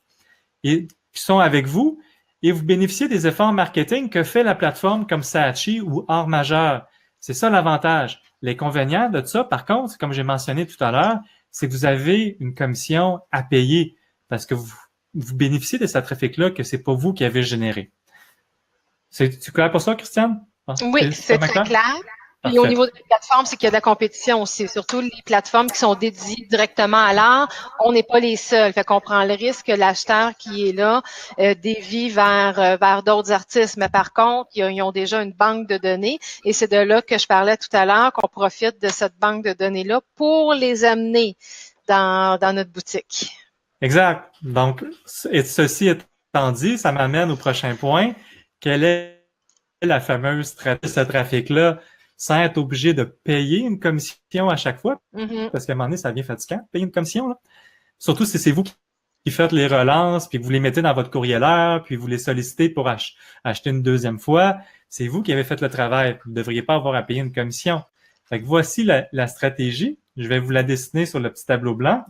qui sont avec vous et vous bénéficiez des efforts marketing que fait la plateforme comme Saatchi ou Art majeur. C'est ça l'avantage. L'inconvénient de ça, par contre, comme j'ai mentionné tout à l'heure, c'est que vous avez une commission à payer parce que vous bénéficiez de ce trafic-là que c'est pas vous qui avez généré. C'est clair pour ça, Christiane? Oui, c'est très clair. Et au niveau des plateformes, c'est qu'il y a de la compétition aussi, surtout les plateformes qui sont dédiées directement à l'art. On n'est pas les seuls. Fait qu'on prend le risque que l'acheteur qui est là dévie vers d'autres artistes. Mais par contre, ils ont déjà une banque de données et c'est de là que je parlais tout à l'heure qu'on profite de cette banque de données-là pour les amener dans notre boutique. Exact. Donc, et ceci étant dit, ça m'amène au prochain point. Quelle est la fameuse stratégie de ce trafic-là sans être obligé de payer une commission à chaque fois? Parce qu'à un moment donné, ça devient fatigant, payer une commission, là. Surtout si c'est vous qui faites les relances, puis que vous les mettez dans votre courrieleur, puis vous les sollicitez pour acheter une deuxième fois. C'est vous qui avez fait le travail. Vous ne devriez pas avoir à payer une commission. Fait que voici la stratégie. Je vais vous la dessiner sur le petit tableau blanc.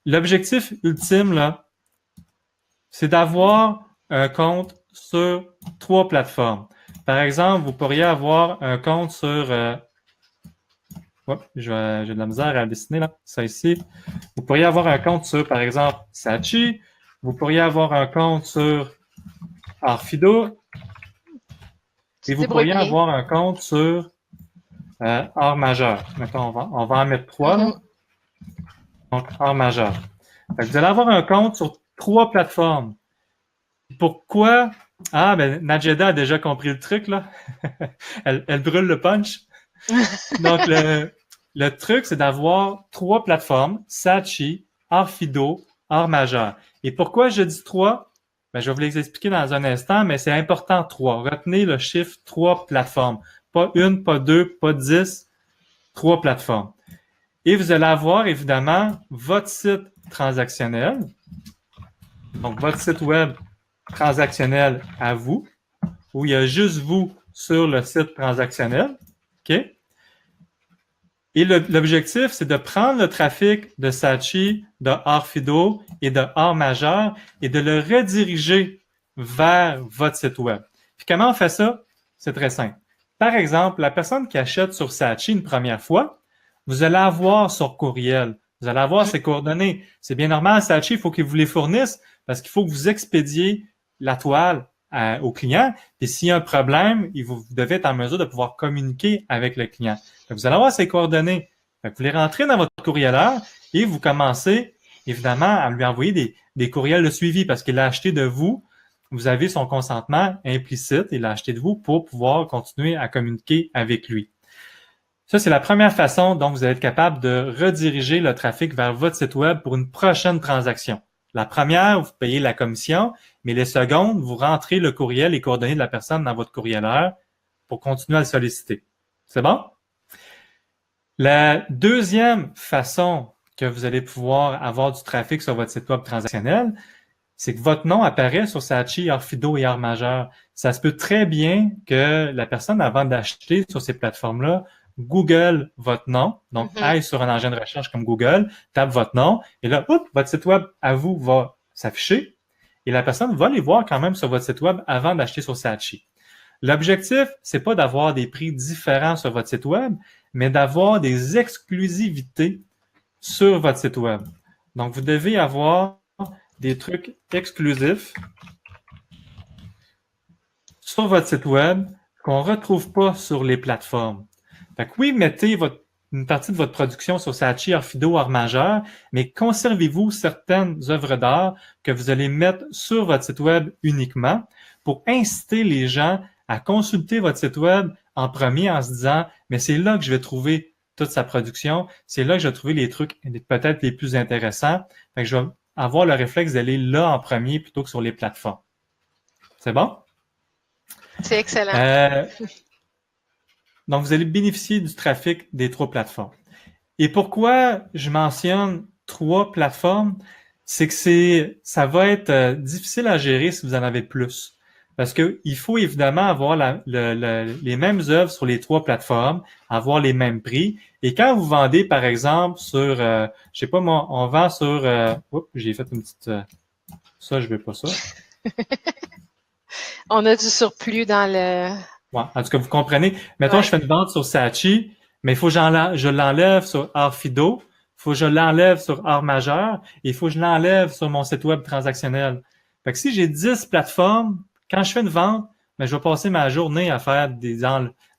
L'objectif ultime, là, c'est d'avoir un compte sur 3 plateformes. Par exemple, vous pourriez avoir un compte sur... j'ai de la misère à dessiner, là, ça ici. Vous pourriez avoir un compte sur, par exemple, Saatchi. Vous pourriez avoir un compte sur Artfido. Et vous pourriez avoir un compte sur Art majeur. Maintenant, on va en mettre 3, là. Donc, Art majeur. Fait que vous allez avoir un compte sur 3 plateformes. Pourquoi? Ah, ben, Najeda a déjà compris le truc, là. elle brûle le punch. Donc, le truc, c'est d'avoir 3 plateformes, Saatchi, Artfido, Art majeur. Et pourquoi je dis 3? Ben, je vais vous les expliquer dans un instant, mais c'est important 3. Retenez le chiffre 3 plateformes. Pas 1, pas 2, pas 10, 3 plateformes. Et vous allez avoir, évidemment, votre site transactionnel. Donc, votre site web transactionnel à vous, où il y a juste vous sur le site transactionnel. OK? Et l'objectif, c'est de prendre le trafic de Saatchi, de Artfido et de Art majeur et de le rediriger vers votre site web. Puis comment on fait ça? C'est très simple. Par exemple, la personne qui achète sur Saatchi une première fois, vous allez avoir son courriel. Vous allez avoir ses coordonnées. C'est bien normal, Saatchi, il faut qu'il vous les fournisse parce qu'il faut que vous expédiez la toile au client. Et s'il y a un problème, vous devez être en mesure de pouvoir communiquer avec le client. Donc, vous allez avoir ses coordonnées. Donc, vous les rentrez dans votre courrieleur et vous commencez, évidemment, à lui envoyer des courriels de suivi parce qu'il a acheté de vous. Vous avez son consentement implicite. Il a acheté de vous pour pouvoir continuer à communiquer avec lui. Ça, c'est la première façon dont vous allez être capable de rediriger le trafic vers votre site web pour une prochaine transaction. La première, vous payez la commission, mais les secondes, vous rentrez le courriel, les coordonnées de la personne dans votre courrieleur pour continuer à le solliciter. C'est bon? La deuxième façon que vous allez pouvoir avoir du trafic sur votre site web transactionnel, c'est que votre nom apparaît sur Saatchi, Orfido et Art Majeur. Ça se peut très bien que la personne, avant d'acheter sur ces plateformes-là, Google votre nom, donc aille sur un engin de recherche comme Google, tape votre nom, et là, votre site web à vous va s'afficher, et la personne va les voir quand même sur votre site web avant d'acheter sur Saatchi. L'objectif, c'est pas d'avoir des prix différents sur votre site web, mais d'avoir des exclusivités sur votre site web. Donc, vous devez avoir des trucs exclusifs sur votre site web qu'on ne retrouve pas sur les plateformes. Fait que oui, mettez une partie de votre production sur Saatchi, Orfido, Art Majeur, mais conservez-vous certaines œuvres d'art que vous allez mettre sur votre site web uniquement pour inciter les gens à consulter votre site web en premier en se disant « mais c'est là que je vais trouver toute sa production, c'est là que je vais trouver les trucs peut-être les plus intéressants. » Fait que je vais avoir le réflexe d'aller là en premier plutôt que sur les plateformes. C'est bon? C'est excellent. Donc, vous allez bénéficier du trafic des 3 plateformes. Et pourquoi je mentionne 3 plateformes? C'est que ça va être difficile à gérer si vous en avez plus. Parce que il faut évidemment avoir les mêmes œuvres sur les 3 plateformes, avoir les mêmes prix. Et quand vous vendez, par exemple, sur, je sais pas moi, on vend sur, j'ai fait une petite, ça, je veux pas ça. On a du surplus dans le... Ouais, en tout cas, vous comprenez. Mettons, je fais une vente sur Saatchi, mais il faut que je l'enlève sur Orfido, il faut que je l'enlève sur Art Majeur, et il faut que je l'enlève sur mon site web transactionnel. Fait que si j'ai 10 plateformes, quand je fais une vente, ben, je vais passer ma journée à faire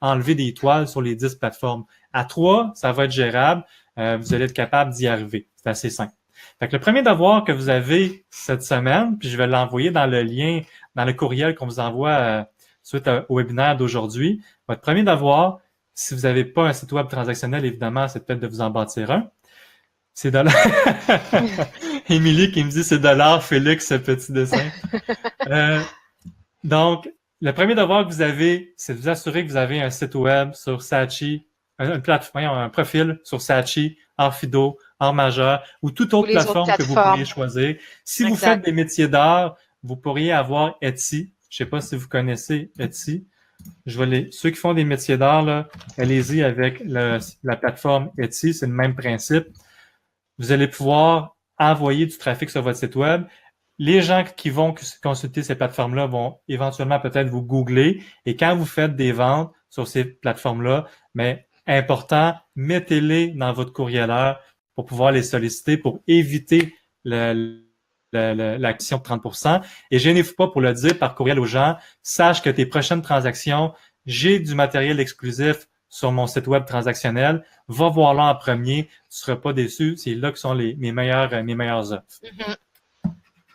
enlever des toiles sur les 10 plateformes. À 3, ça va être gérable. Vous allez être capable d'y arriver. C'est assez simple. Fait que le premier devoir que vous avez cette semaine, puis je vais l'envoyer dans le lien, dans le courriel qu'on vous envoie suite au webinaire d'aujourd'hui. Votre premier devoir, si vous n'avez pas un site web transactionnel, évidemment, c'est peut-être de vous en bâtir un. C'est $. Émilie qui me dit c'est $, Félix, ce petit dessin. Donc, le premier devoir que vous avez, c'est de vous assurer que vous avez un site web sur Saatchi, un profil sur Saatchi, Orfido, Art Majeur ou toute autre plateforme que vous pourriez choisir. Si vous faites des métiers d'art, vous pourriez avoir Etsy. Je sais pas si vous connaissez Etsy. Ceux qui font des métiers d'art, là, allez-y avec la plateforme Etsy, c'est le même principe. Vous allez pouvoir envoyer du trafic sur votre site web. Les gens qui vont consulter ces plateformes-là vont éventuellement peut-être vous googler. Et quand vous faites des ventes sur ces plateformes-là, mais important, mettez-les dans votre courrieleur pour pouvoir les solliciter, pour éviter l'action de 30%. Et gênez-vous pas pour le dire par courriel aux gens. Sache que tes prochaines transactions, j'ai du matériel exclusif sur mon site web transactionnel. Va voir là en premier. Tu seras pas déçu. C'est là que sont mes meilleures œuvres. Mm-hmm.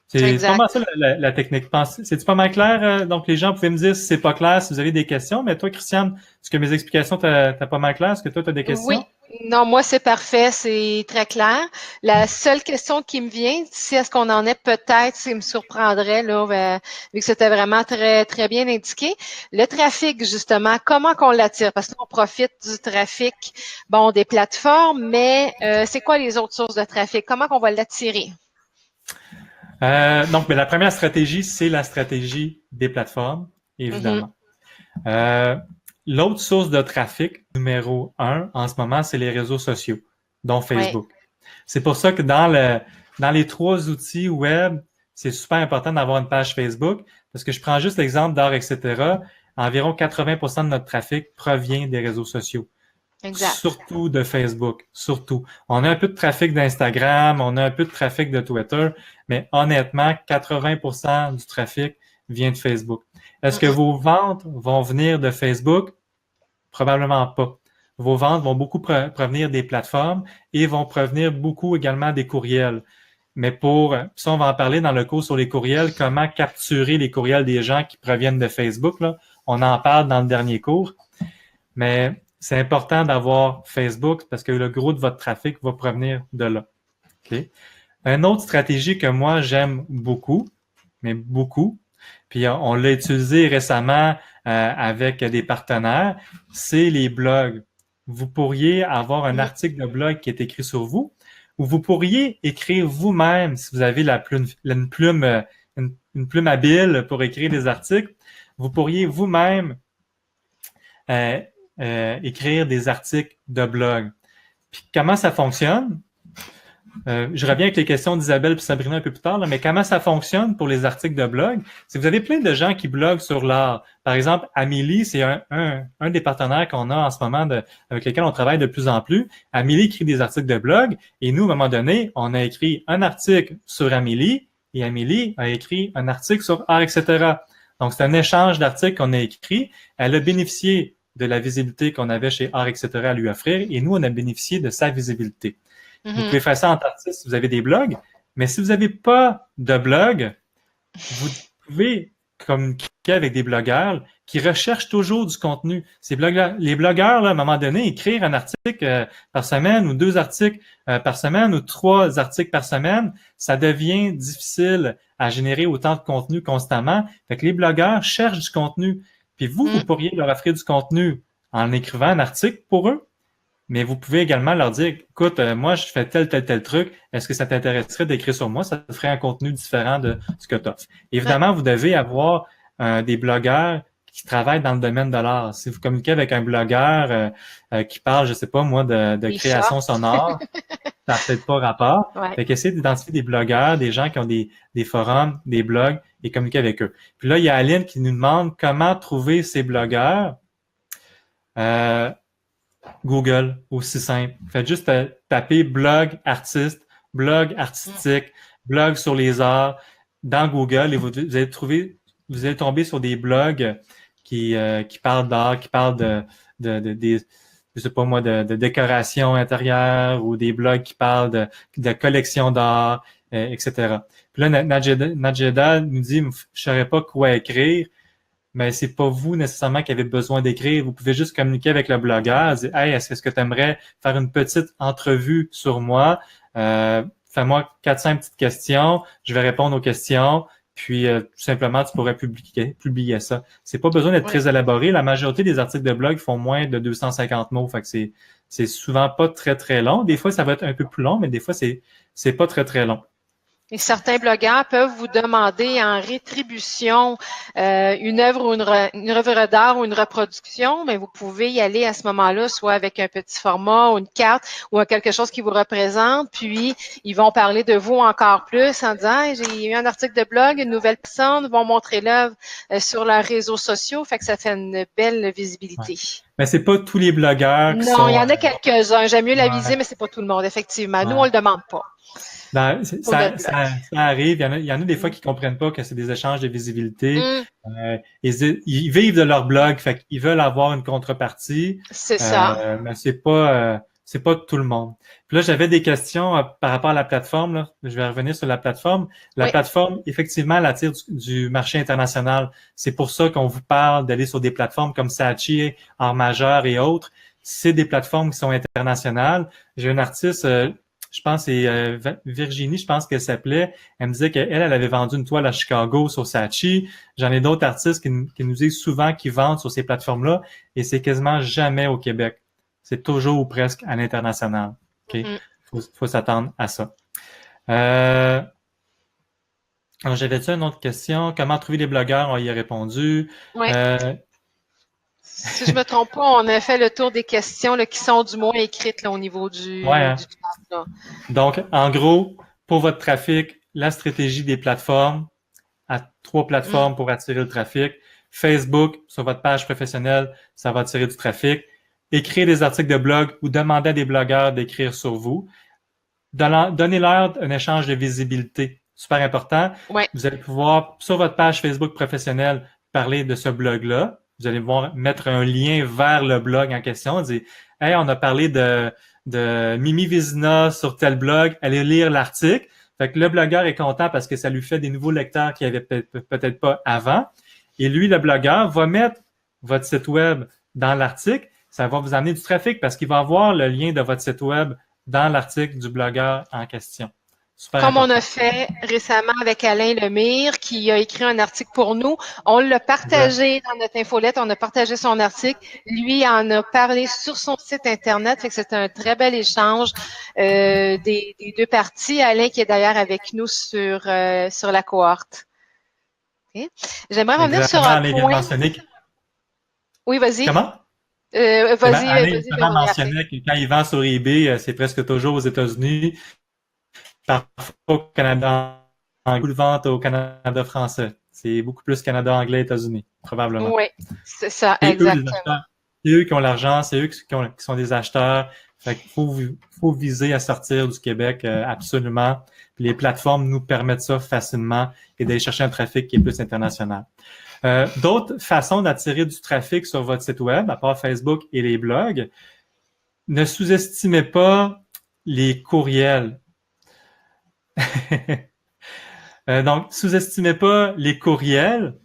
C'est pas mal ça la technique. C'est-tu pas mal clair? Donc, les gens pouvaient me dire si c'est pas clair, si vous avez des questions. Mais toi, Christiane, est-ce que mes explications t'as pas mal clair? Est-ce que toi, tu as des questions? Oui. Non, moi, c'est parfait. C'est très clair. La seule question qui me vient, si est-ce qu'on en est peut-être, ça me surprendrait, là, vu que c'était vraiment très, très bien indiqué. Le trafic, justement, comment qu'on l'attire? Parce qu'on profite du trafic, bon, des plateformes, mais c'est quoi les autres sources de trafic? Comment qu'on va l'attirer? Donc, la première stratégie, c'est la stratégie des plateformes, évidemment. L'autre source de trafic, numéro 1, en ce moment, c'est les réseaux sociaux, dont Facebook. C'est pour ça que dans les 3 outils web, c'est super important d'avoir une page Facebook, parce que je prends juste l'exemple d'art, etc. Environ 80% de notre trafic provient des réseaux sociaux. Exact. Surtout de Facebook, surtout. On a un peu de trafic d'Instagram, on a un peu de trafic de Twitter, mais honnêtement, 80% du trafic vient de Facebook. Est-ce que vos ventes vont venir de Facebook? Probablement pas. Vos ventes vont beaucoup provenir des plateformes et vont provenir beaucoup également des courriels. Mais ça, on va en parler dans le cours sur les courriels, comment capturer les courriels des gens qui proviennent de Facebook, là. On en parle dans le dernier cours. Mais c'est important d'avoir Facebook parce que le gros de votre trafic va provenir de là. Okay? Une autre stratégie que moi, j'aime beaucoup, mais beaucoup, puis on l'a utilisé récemment avec des partenaires, c'est les blogs. Vous pourriez avoir un article de blog qui est écrit sur vous, ou vous pourriez écrire vous-même, si vous avez une plume habile pour écrire des articles, vous pourriez vous-même écrire des articles de blog. Puis comment ça fonctionne? Je reviens avec les questions d'Isabelle et Sabrina un peu plus tard, là, mais comment ça fonctionne pour les articles de blog? Si vous avez plein de gens qui bloguent sur l'art, par exemple, Amélie, c'est un des partenaires qu'on a en ce moment avec lesquels on travaille de plus en plus. Amélie écrit des articles de blog et nous, à un moment donné, on a écrit un article sur Amélie et Amélie a écrit un article sur art, etc. Donc, c'est un échange d'articles qu'on a écrit. Elle a bénéficié de la visibilité qu'on avait chez art, etc. à lui offrir et nous, on a bénéficié de sa visibilité. Vous pouvez faire ça en artiste si vous avez des blogs, mais si vous n'avez pas de blog, vous pouvez communiquer avec des blogueurs qui recherchent toujours du contenu. Les blogueurs, là, à un moment donné, écrire un article par semaine ou 2 articles par semaine ou 3 articles par semaine, ça devient difficile à générer autant de contenu constamment. Fait que les blogueurs cherchent du contenu. Puis vous pourriez leur offrir du contenu en écrivant un article pour eux. Mais vous pouvez également leur dire, écoute, moi, je fais tel truc. Est-ce que ça t'intéresserait d'écrire sur moi? Ça te ferait un contenu différent de ce que tu offres. Évidemment, vous devez avoir des blogueurs qui travaillent dans le domaine de l'art. Si vous communiquez avec un blogueur qui parle, je sais pas moi, de création sonore, ça n'a peut-être pas rapport. Ouais. Fait qu'essayez d'identifier des blogueurs, des gens qui ont des forums, des blogs et communiquer avec eux. Puis là, il y a Aline qui nous demande comment trouver ces blogueurs. Google, aussi simple. Faites juste taper blog artiste, blog artistique, blog sur les arts dans Google et vous allez tomber sur des blogs qui parlent d'art, qui parlent je sais pas moi, de décoration intérieure ou des blogs qui parlent de collection d'art, etc. Puis là, Najeda nous dit, je saurais pas quoi écrire. Mais c'est pas vous nécessairement qui avez besoin d'écrire. Vous pouvez juste communiquer avec le blogueur, dire hey, est-ce que tu aimerais faire une petite entrevue sur moi? Fais-moi 4-5 petites questions, je vais répondre aux questions, puis tout simplement tu pourrais publier ça. C'est pas besoin d'être très élaboré. La majorité des articles de blog font moins de 250 mots, fait que c'est souvent pas très très long. Des fois ça va être un peu plus long, mais des fois c'est pas très très long. Et certains blogueurs peuvent vous demander en rétribution une œuvre ou une œuvre d'art ou une reproduction, mais vous pouvez y aller à ce moment-là, soit avec un petit format ou une carte ou quelque chose qui vous représente, puis ils vont parler de vous encore plus en disant hey, j'ai eu un article de blog, une nouvelle personne, vont montrer l'œuvre sur leurs réseaux sociaux, fait que ça fait une belle visibilité. Ouais. Mais c'est pas tous les blogueurs qui sont... Non, il y en a quelques-uns. J'aime mieux l'aviser, mais c'est pas tout le monde, effectivement. Nous, on le demande pas. Ça arrive. Il y en a des fois qui comprennent pas que c'est des échanges de visibilité. Ils vivent de leur blog, fait qu'ils veulent avoir une contrepartie. C'est ça. Mais c'est pas tout le monde. Puis là, j'avais des questions par rapport à la plateforme. Là. Je vais revenir sur la plateforme. La plateforme, effectivement, elle attire du marché international. C'est pour ça qu'on vous parle d'aller sur des plateformes comme Saatchi, Art Majeur et autres. C'est des plateformes qui sont internationales. J'ai un artiste... je pense que c'est Virginie, je pense qu'elle s'appelait. Elle me disait qu'elle avait vendu une toile à Chicago sur Saatchi. J'en ai d'autres artistes qui nous disent souvent qu'ils vendent sur ces plateformes-là et c'est quasiment jamais au Québec. C'est toujours ou presque à l'international. OK? Faut s'attendre à ça. Alors, j'avais-tu une autre question? Comment trouver des blogueurs? On y a répondu. Oui. Si je me trompe pas, on a fait le tour des questions là, qui sont du moins écrites là, au niveau du chat. Là. Donc, en gros, pour votre trafic, la stratégie des plateformes, à 3 plateformes pour attirer le trafic. Facebook, sur votre page professionnelle, ça va attirer du trafic. Écrire des articles de blog ou demander à des blogueurs d'écrire sur vous. Donnez-leur un échange de visibilité. Super important. Ouais. Vous allez pouvoir, sur votre page Facebook professionnelle, parler de ce blog-là. Vous allez pouvoir mettre un lien vers le blog en question. Dire, hey, on a parlé de Mimi Vézina sur tel blog. Allez lire l'article. Fait que le blogueur est content parce que ça lui fait des nouveaux lecteurs qu'il n'y avait peut-être pas avant. Et lui, le blogueur, va mettre votre site web dans l'article. Ça va vous amener du trafic parce qu'il va avoir le lien de votre site web dans l'article du blogueur en question. Super Comme on important. a fait récemment avec Alain Lemire, qui a écrit un article pour nous. On l'a partagé dans notre infolette, on a partagé son article. Lui en a parlé sur son site Internet, fait que c'était un très bel échange des deux parties. Alain qui est d'ailleurs avec nous sur la cohorte. Okay. J'aimerais revenir sur Exactement, un Alain vient de point. mentionner que... Oui, vas-y. Comment? Alain Vas-y, justement Véronique, après. mentionnait que quand il vend sur eBay, c'est presque toujours aux États-Unis, parfois au Canada, en coup de vente au Canada français. C'est beaucoup plus Canada anglais, États-Unis, probablement. Oui, c'est ça, Et eux, les exactement. acheteurs, c'est eux qui ont l'argent, c'est eux qui sont des acheteurs. Fait qu'il faut viser à sortir du Québec absolument. Puis les plateformes nous permettent ça facilement et d'aller chercher un trafic qui est plus international. D'autres façons d'attirer du trafic sur votre site web, à part Facebook et les blogs, ne sous-estimez pas les courriels. Donc, sous-estimez pas les courriels.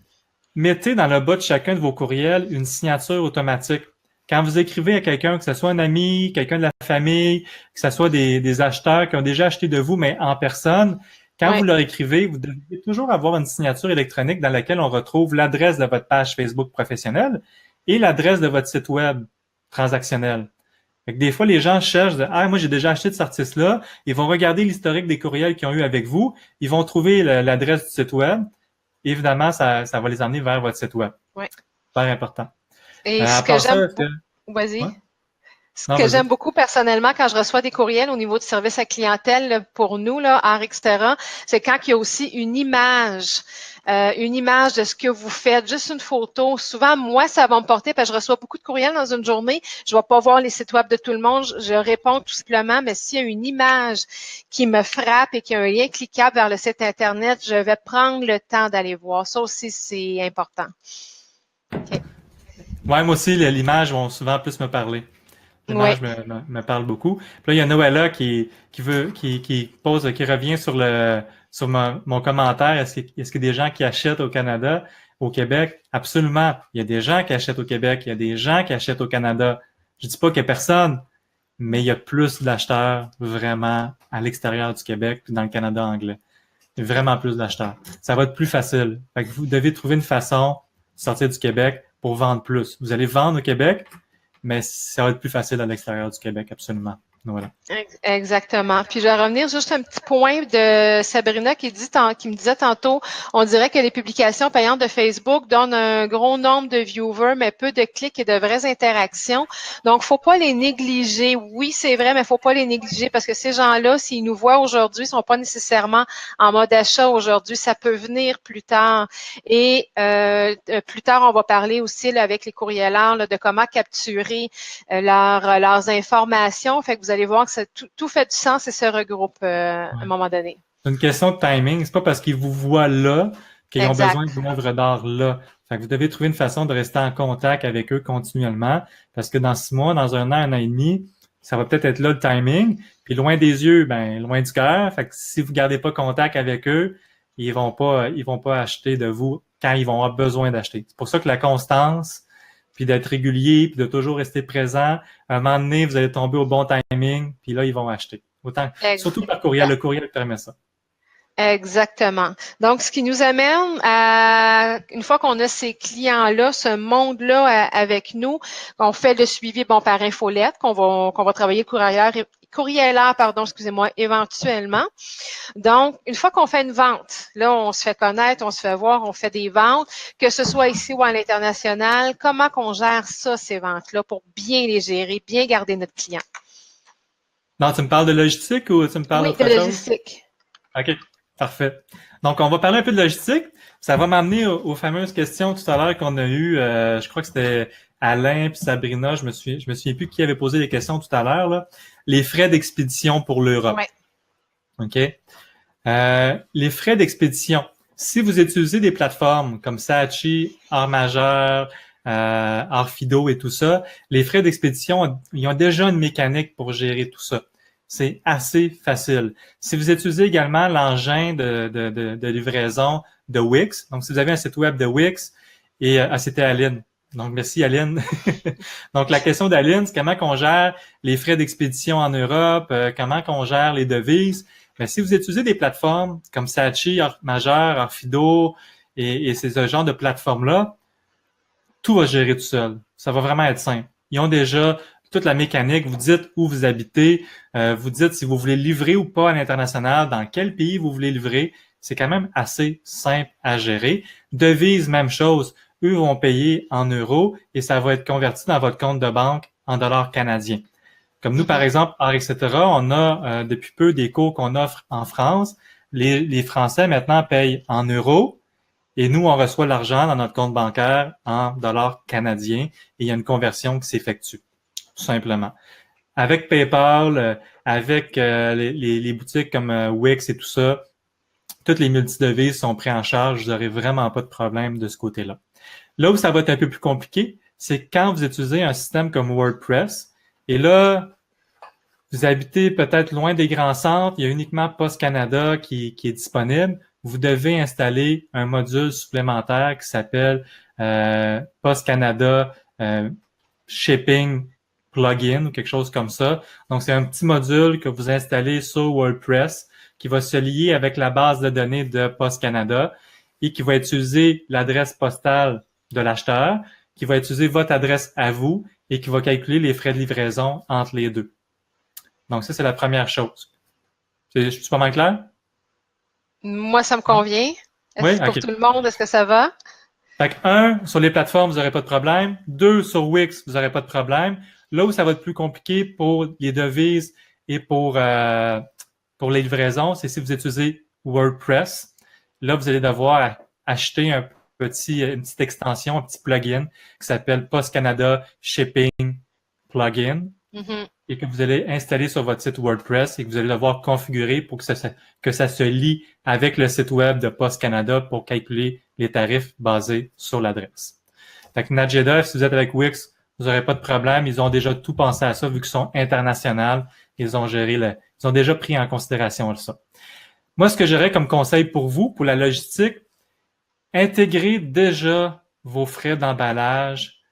Mettez dans le bas de chacun de vos courriels une signature automatique. Quand vous écrivez à quelqu'un, que ce soit un ami, quelqu'un de la famille, que ce soit des acheteurs qui ont déjà acheté de vous, mais en personne, quand Ouais. vous leur écrivez, vous devez toujours avoir une signature électronique dans laquelle on retrouve l'adresse de votre page Facebook professionnelle et l'adresse de votre site web transactionnel. Fait que des fois, les gens cherchent moi, j'ai déjà acheté de cet artiste-là. Ils vont regarder l'historique des courriels qu'ils ont eu avec vous. Ils vont trouver l'adresse du site web. Évidemment, ça va les emmener vers votre site web. Ouais. Super important. Et À ce que part ça, j'aime est-ce que... vas-y. Ouais? Ce Non, que vas-y. j'aime beaucoup personnellement quand je reçois des courriels au niveau du service à clientèle là, pour nous, là, art, etc., c'est quand il y a aussi une image de ce que vous faites, juste une photo. Souvent, moi, ça va me porter parce que je reçois beaucoup de courriels dans une journée. Je ne vais pas voir les sites web de tout le monde. Je réponds tout simplement, mais s'il y a une image qui me frappe et qu'il y a un lien cliquable vers le site Internet, je vais prendre le temps d'aller voir. Ça aussi, c'est important. Okay. Ouais, moi aussi, l'image vont souvent plus me parler. Oui. L'image me parle beaucoup. Puis là, il y a Noëlla qui revient sur mon commentaire. Est-ce qu'il y a des gens qui achètent au Canada, au Québec? Absolument. Il y a des gens qui achètent au Québec, il y a des gens qui achètent au Canada. Je dis pas qu'il y a personne, mais il y a plus d'acheteurs vraiment à l'extérieur du Québec puis dans le Canada anglais. Il y a vraiment plus d'acheteurs. Ça va être plus facile. Fait que vous devez trouver une façon de sortir du Québec pour vendre plus. Vous allez vendre au Québec, mais ça va être plus facile à l'extérieur du Québec, absolument. Voilà. Exactement. Puis je vais revenir juste un petit point de Sabrina qui me disait tantôt, on dirait que les publications payantes de Facebook donnent un gros nombre de viewers, mais peu de clics et de vraies interactions. Donc, faut pas les négliger. Oui, c'est vrai, mais faut pas les négliger parce que ces gens-là, s'ils nous voient aujourd'hui, sont pas nécessairement en mode achat aujourd'hui. Ça peut venir plus tard. Et plus tard, on va parler aussi là, avec les courrieleurs là, de comment capturer leurs informations. Fait que vous allez voir que tout fait du sens et se regroupe à un moment donné. C'est une question de timing. C'est pas parce qu'ils vous voient là qu'ils ont besoin Exact. d'une œuvre d'art là. Fait que vous devez trouver une façon de rester en contact avec eux continuellement parce que dans 6 mois, dans un an et demi, ça va peut-être être là le timing. Puis loin des yeux, ben loin du cœur. Fait que si vous gardez pas contact avec eux, ils vont pas acheter de vous quand ils vont avoir besoin d'acheter. C'est pour ça que la constance, puis d'être régulier, puis de toujours rester présent, à un moment donné, vous allez tomber au bon timing, puis là, ils vont acheter. Autant, surtout par courriel. Le courriel permet ça. Exactement. Donc, ce qui nous amène à, une fois qu'on a ces clients-là, ce monde-là avec nous, on fait le suivi par infolette, qu'on va travailler courrieleur, excusez-moi, éventuellement. Donc, une fois qu'on fait une vente, là, on se fait connaître, on se fait voir, on fait des ventes, que ce soit ici ou à l'international, comment qu'on gère ça, ces ventes-là, pour bien les gérer, bien garder notre client? Non, tu me parles de logistique ou tu me parles Oui, de d'autre chose? logistique. OK, parfait. Donc, on va parler un peu de logistique. Ça va m'amener aux fameuses questions tout à l'heure qu'on a eues. Je crois que c'était Alain puis Sabrina. Je me souviens plus qui avait posé les questions tout à l'heure, là. Les frais d'expédition pour l'Europe. Ouais. OK? Les frais d'expédition. Si vous utilisez des plateformes comme Saatchi, Art Majeur, Artfido et tout ça, les frais d'expédition, ils ont déjà une mécanique pour gérer tout ça. C'est assez facile. Si vous utilisez également l'engin de livraison de Wix, donc si vous avez un site web de Wix, et c'était Aline. Donc, merci Aline. Donc, la question d'Aline, c'est comment qu'on gère les frais d'expédition en Europe, comment qu'on gère les devises. Mais si vous utilisez des plateformes comme Saatchi, Majeur, Orfido et ce genre de plateformes-là, tout va se gérer tout seul. Ça va vraiment être simple. Ils ont déjà toute la mécanique. Vous dites où vous habitez, vous dites si vous voulez livrer ou pas à l'international, dans quel pays vous voulez livrer. C'est quand même assez simple à gérer. Devise, même chose. Eux vont payer en euros et ça va être converti dans votre compte de banque en dollars canadiens. Comme nous, par exemple, etc., on a depuis peu des cours qu'on offre en France. Les Français, maintenant, payent en euros et nous, on reçoit l'argent dans notre compte bancaire en dollars canadiens et il y a une conversion qui s'effectue, tout simplement. Avec PayPal, avec les boutiques comme Wix et tout ça, toutes les multidevises sont prises en charge. Vous n'aurez vraiment pas de problème de ce côté-là. Là où ça va être un peu plus compliqué, c'est quand vous utilisez un système comme WordPress. Et là, vous habitez peut-être loin des grands centres, il y a uniquement Post Canada qui est disponible. Vous devez installer un module supplémentaire qui s'appelle Post Canada Shipping Plugin ou quelque chose comme ça. Donc, c'est un petit module que vous installez sur WordPress qui va se lier avec la base de données de Post Canada et qui va utiliser l'adresse postale de l'acheteur, qui va utiliser votre adresse à vous et qui va calculer les frais de livraison entre les deux. Donc, ça, c'est la première chose. Je suis pas mal clair? Moi, ça me convient. Oui, Pour tout le monde, est-ce que ça va? Fait que, sur les plateformes, vous n'aurez pas de problème. 2, sur Wix, vous n'aurez pas de problème. Là où ça va être plus compliqué pour les devises et pour les livraisons, c'est si vous utilisez WordPress. Là, vous allez devoir acheter une petite extension, un petit plugin qui s'appelle Post Canada Shipping Plugin et que vous allez installer sur votre site WordPress et que vous allez devoir configurer pour que ça se lie avec le site web de Post Canada pour calculer les tarifs basés sur l'adresse. Fait que Najeda, si vous êtes avec Wix, vous n'aurez pas de problème. Ils ont déjà tout pensé à ça vu qu'ils sont internationaux. Ils ont déjà pris en considération ça. Moi, ce que j'aurais comme conseil pour vous, pour la logistique, intégrez déjà vos frais d'emballage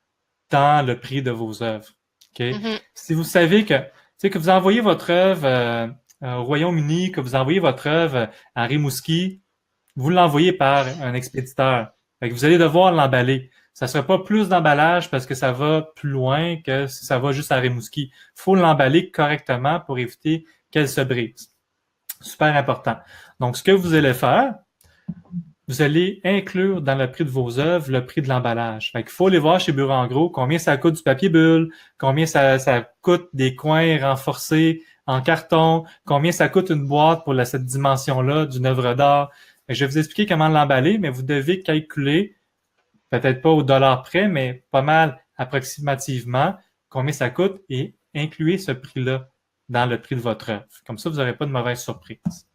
dans le prix de vos œuvres. Okay? Si vous savez que vous envoyez votre œuvre au Royaume-Uni, que vous envoyez votre œuvre à Rimouski, vous l'envoyez par un expéditeur. Fait que vous allez devoir l'emballer. Ça ne sera pas plus d'emballage parce que ça va plus loin que si ça va juste à Rimouski. Il faut l'emballer correctement pour éviter qu'elle se brise. Super important. Donc, ce que vous allez faire, vous allez inclure dans le prix de vos œuvres le prix de l'emballage. Fait qu'il faut aller voir chez Bureau en gros combien ça coûte du papier bulle, combien ça coûte des coins renforcés en carton, combien ça coûte une boîte pour cette dimension-là d'une œuvre d'art. Je vais vous expliquer comment l'emballer, mais vous devez calculer, peut-être pas au dollar près, mais pas mal approximativement, combien ça coûte et incluez ce prix-là dans le prix de votre œuvre. Comme ça, vous n'aurez pas de mauvaise surprise.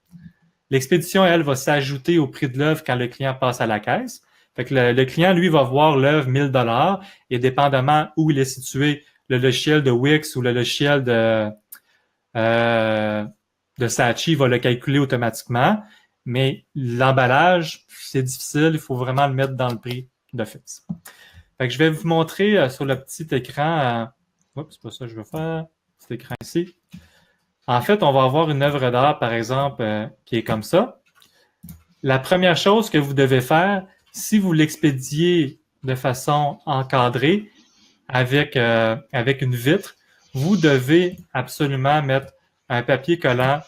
L'expédition, elle, va s'ajouter au prix de l'œuvre quand le client passe à la caisse. Fait que le client, lui, va voir l'œuvre 1000 $ et dépendamment où il est situé, le logiciel de Wix ou le logiciel de Saatchi va le calculer automatiquement. Mais l'emballage, c'est difficile, il faut vraiment le mettre dans le prix d'office. Fait que je vais vous montrer sur le petit écran. Oups, c'est pas ça que je veux faire. Cet écran ici. En fait, on va avoir une œuvre d'art, par exemple, qui est comme ça. La première chose que vous devez faire, si vous l'expédiez de façon encadrée avec une vitre, vous devez absolument mettre un papier collant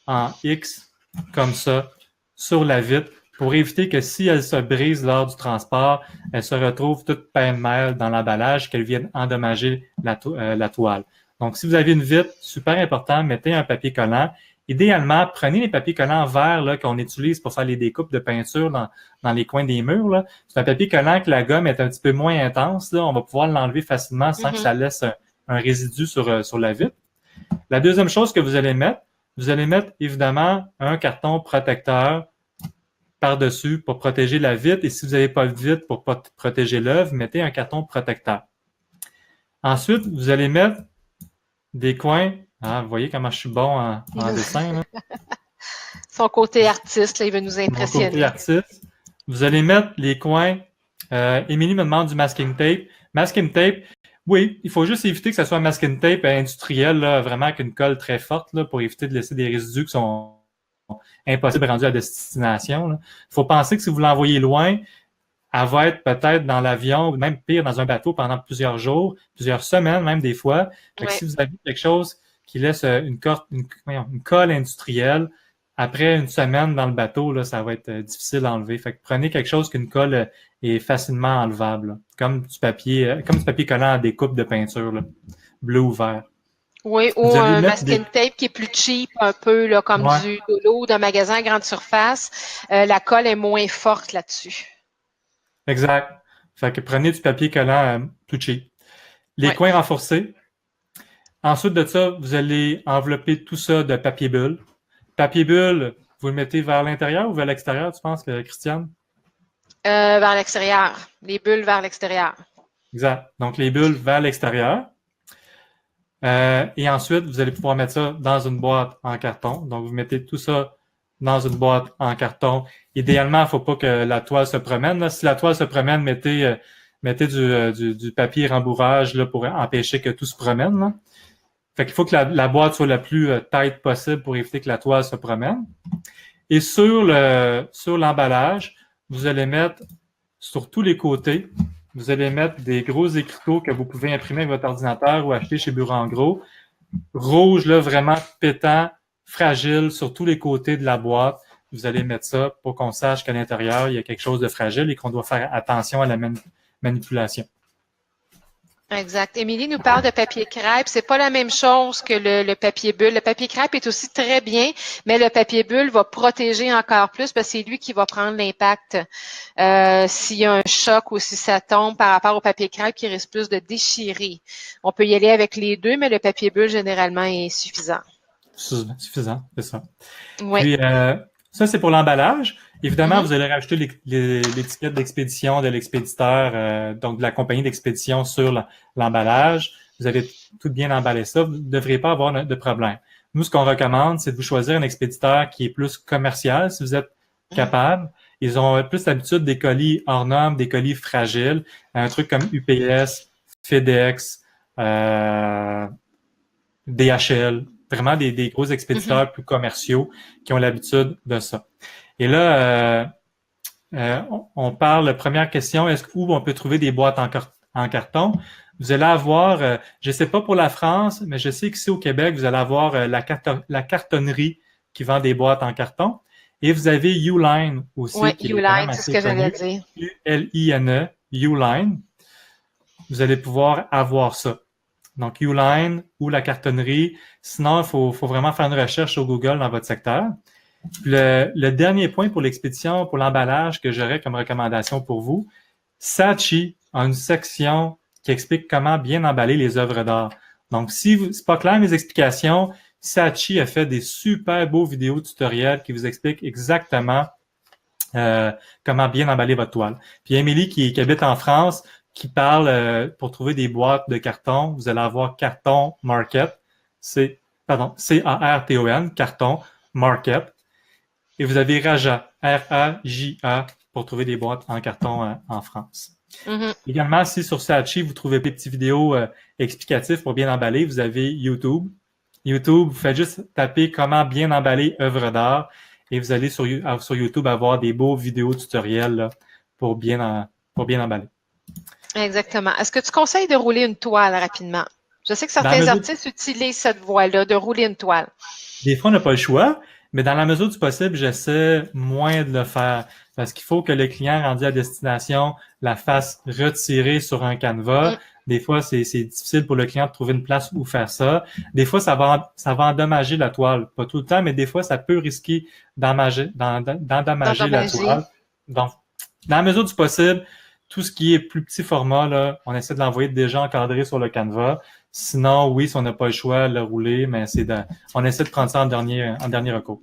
en X comme ça sur la vitre pour éviter que si elle se brise lors du transport, elle se retrouve toute pêle-mêle dans l'emballage, qu'elle vienne endommager la toile. Donc, si vous avez une vitre, super important, mettez un papier collant. Idéalement, prenez les papiers collants verts là, qu'on utilise pour faire les découpes de peinture dans les coins des murs. Là. C'est un papier collant que la gomme est un petit peu moins intense. Là. On va pouvoir l'enlever facilement sans que ça laisse un résidu sur la vitre. La deuxième chose que vous allez mettre évidemment un carton protecteur par-dessus pour protéger la vitre. Et si vous n'avez pas de vitre pour protéger l'œuvre, mettez un carton protecteur. Ensuite, vous allez mettre des coins. Vous voyez comment je suis bon en dessin. Là. Son côté artiste, là, il veut nous impressionner. Son côté artiste. Vous allez mettre les coins. Émilie me demande du masking tape. Masking tape, oui, il faut juste éviter que ce soit un masking tape industriel, là, vraiment avec une colle très forte là, pour éviter de laisser des résidus qui sont impossible rendu à destination. Il faut penser que si vous l'envoyez loin, elle va être peut-être dans l'avion ou même pire dans un bateau pendant plusieurs jours, plusieurs semaines même des fois. Fait que si vous avez quelque chose qui laisse une colle industrielle, après une semaine dans le bateau, là, ça va être difficile à enlever. Fait que prenez quelque chose qu'une colle est facilement enlevable, là, comme du papier collant à découpe de peinture, là, bleu ou vert. Oui, ou un masking tape qui est plus cheap un peu, là, comme du Dolo d'un magasin à grande surface. La colle est moins forte là-dessus. Exact. Fait que prenez du papier collant plus cheap. Les coins renforcés. Ensuite de ça, vous allez envelopper tout ça de papier bulle. Papier bulle, vous le mettez vers l'intérieur ou vers l'extérieur, tu penses, Christiane? Vers l'extérieur. Les bulles vers l'extérieur. Exact. Donc, les bulles vers l'extérieur. Et ensuite, vous allez pouvoir mettre ça dans une boîte en carton. Donc, vous mettez tout ça dans une boîte en carton. Idéalement, il ne faut pas que la toile se promène. Là. Si la toile se promène, mettez du papier rembourrage là, pour empêcher que tout se promène. Là. Fait qu'il faut que la boîte soit la plus tight possible pour éviter que la toile se promène. Et sur l'emballage, vous allez mettre sur tous les côtés, vous allez mettre des gros écriteaux que vous pouvez imprimer avec votre ordinateur ou acheter chez Bureau en Gros. Rouge, là, vraiment pétant, fragile sur tous les côtés de la boîte. Vous allez mettre ça pour qu'on sache qu'à l'intérieur, il y a quelque chose de fragile et qu'on doit faire attention à la manipulation. Exact. Émilie nous parle de papier crêpe. C'est pas la même chose que le papier bulle. Le papier crêpe est aussi très bien, mais le papier bulle va protéger encore plus parce que c'est lui qui va prendre l'impact s'il y a un choc ou si ça tombe par rapport au papier crêpe qui risque plus de déchirer. On peut y aller avec les deux, mais le papier bulle généralement est suffisant. Suffisant, c'est ça. Oui. Puis, ça, c'est pour l'emballage. Évidemment, vous allez rajouter l'étiquette d'expédition de l'expéditeur, donc de la compagnie d'expédition sur l'emballage. Vous avez tout bien emballé ça. Vous ne devriez pas avoir de problème. Nous, ce qu'on recommande, c'est de vous choisir un expéditeur qui est plus commercial, si vous êtes capable. Ils ont plus l'habitude des colis hors normes, des colis fragiles, un truc comme UPS, FedEx, DHL, vraiment des gros expéditeurs plus commerciaux qui ont l'habitude de ça. Et là, on parle, première question, où on peut trouver des boîtes en carton? Vous allez avoir, je ne sais pas pour la France, mais je sais qu'ici au Québec, vous allez avoir la cartonnerie qui vend des boîtes en carton. Et vous avez Uline aussi. Oui, Uline, c'est ce que j'allais dire. Uline, Uline. Vous allez pouvoir avoir ça. Donc, Uline ou la cartonnerie. Sinon, il faut vraiment faire une recherche sur Google dans votre secteur. Le dernier point pour l'expédition, pour l'emballage que j'aurais comme recommandation pour vous, Saatchi a une section qui explique comment bien emballer les œuvres d'art. Donc, si c'est pas clair mes explications, Saatchi a fait des super beaux vidéos tutoriels qui vous expliquent exactement comment bien emballer votre toile. Puis Émilie qui habite en France, qui parle pour trouver des boîtes de carton, vous allez avoir Carton Market, C-A-R-T-O-N, Carton Market. Et vous avez Raja, R-A-J-A, pour trouver des boîtes en carton en France. Également, si sur Saatchi, vous trouvez des petites vidéos explicatives pour bien emballer, vous avez YouTube. YouTube, vous faites juste taper comment bien emballer œuvre d'art et vous allez sur YouTube avoir des beaux vidéos tutoriels là, pour bien emballer. Exactement. Est-ce que tu conseilles de rouler une toile rapidement? Je sais que certains artistes utilisent cette voie-là, de rouler une toile. Des fois, on n'a pas le choix. Mais dans la mesure du possible, j'essaie moins de le faire parce qu'il faut que le client rendu à destination la fasse retirer sur un canevas. Des fois, c'est difficile pour le client de trouver une place où faire ça. Des fois, ça va endommager la toile. Pas tout le temps, mais des fois, ça peut risquer d'endommager la toile. Donc, dans la mesure du possible, tout ce qui est plus petit format, là, on essaie de l'envoyer déjà encadré sur le canevas. Sinon, oui, si on n'a pas le choix de le rouler, mais on essaie de prendre ça en dernier recours.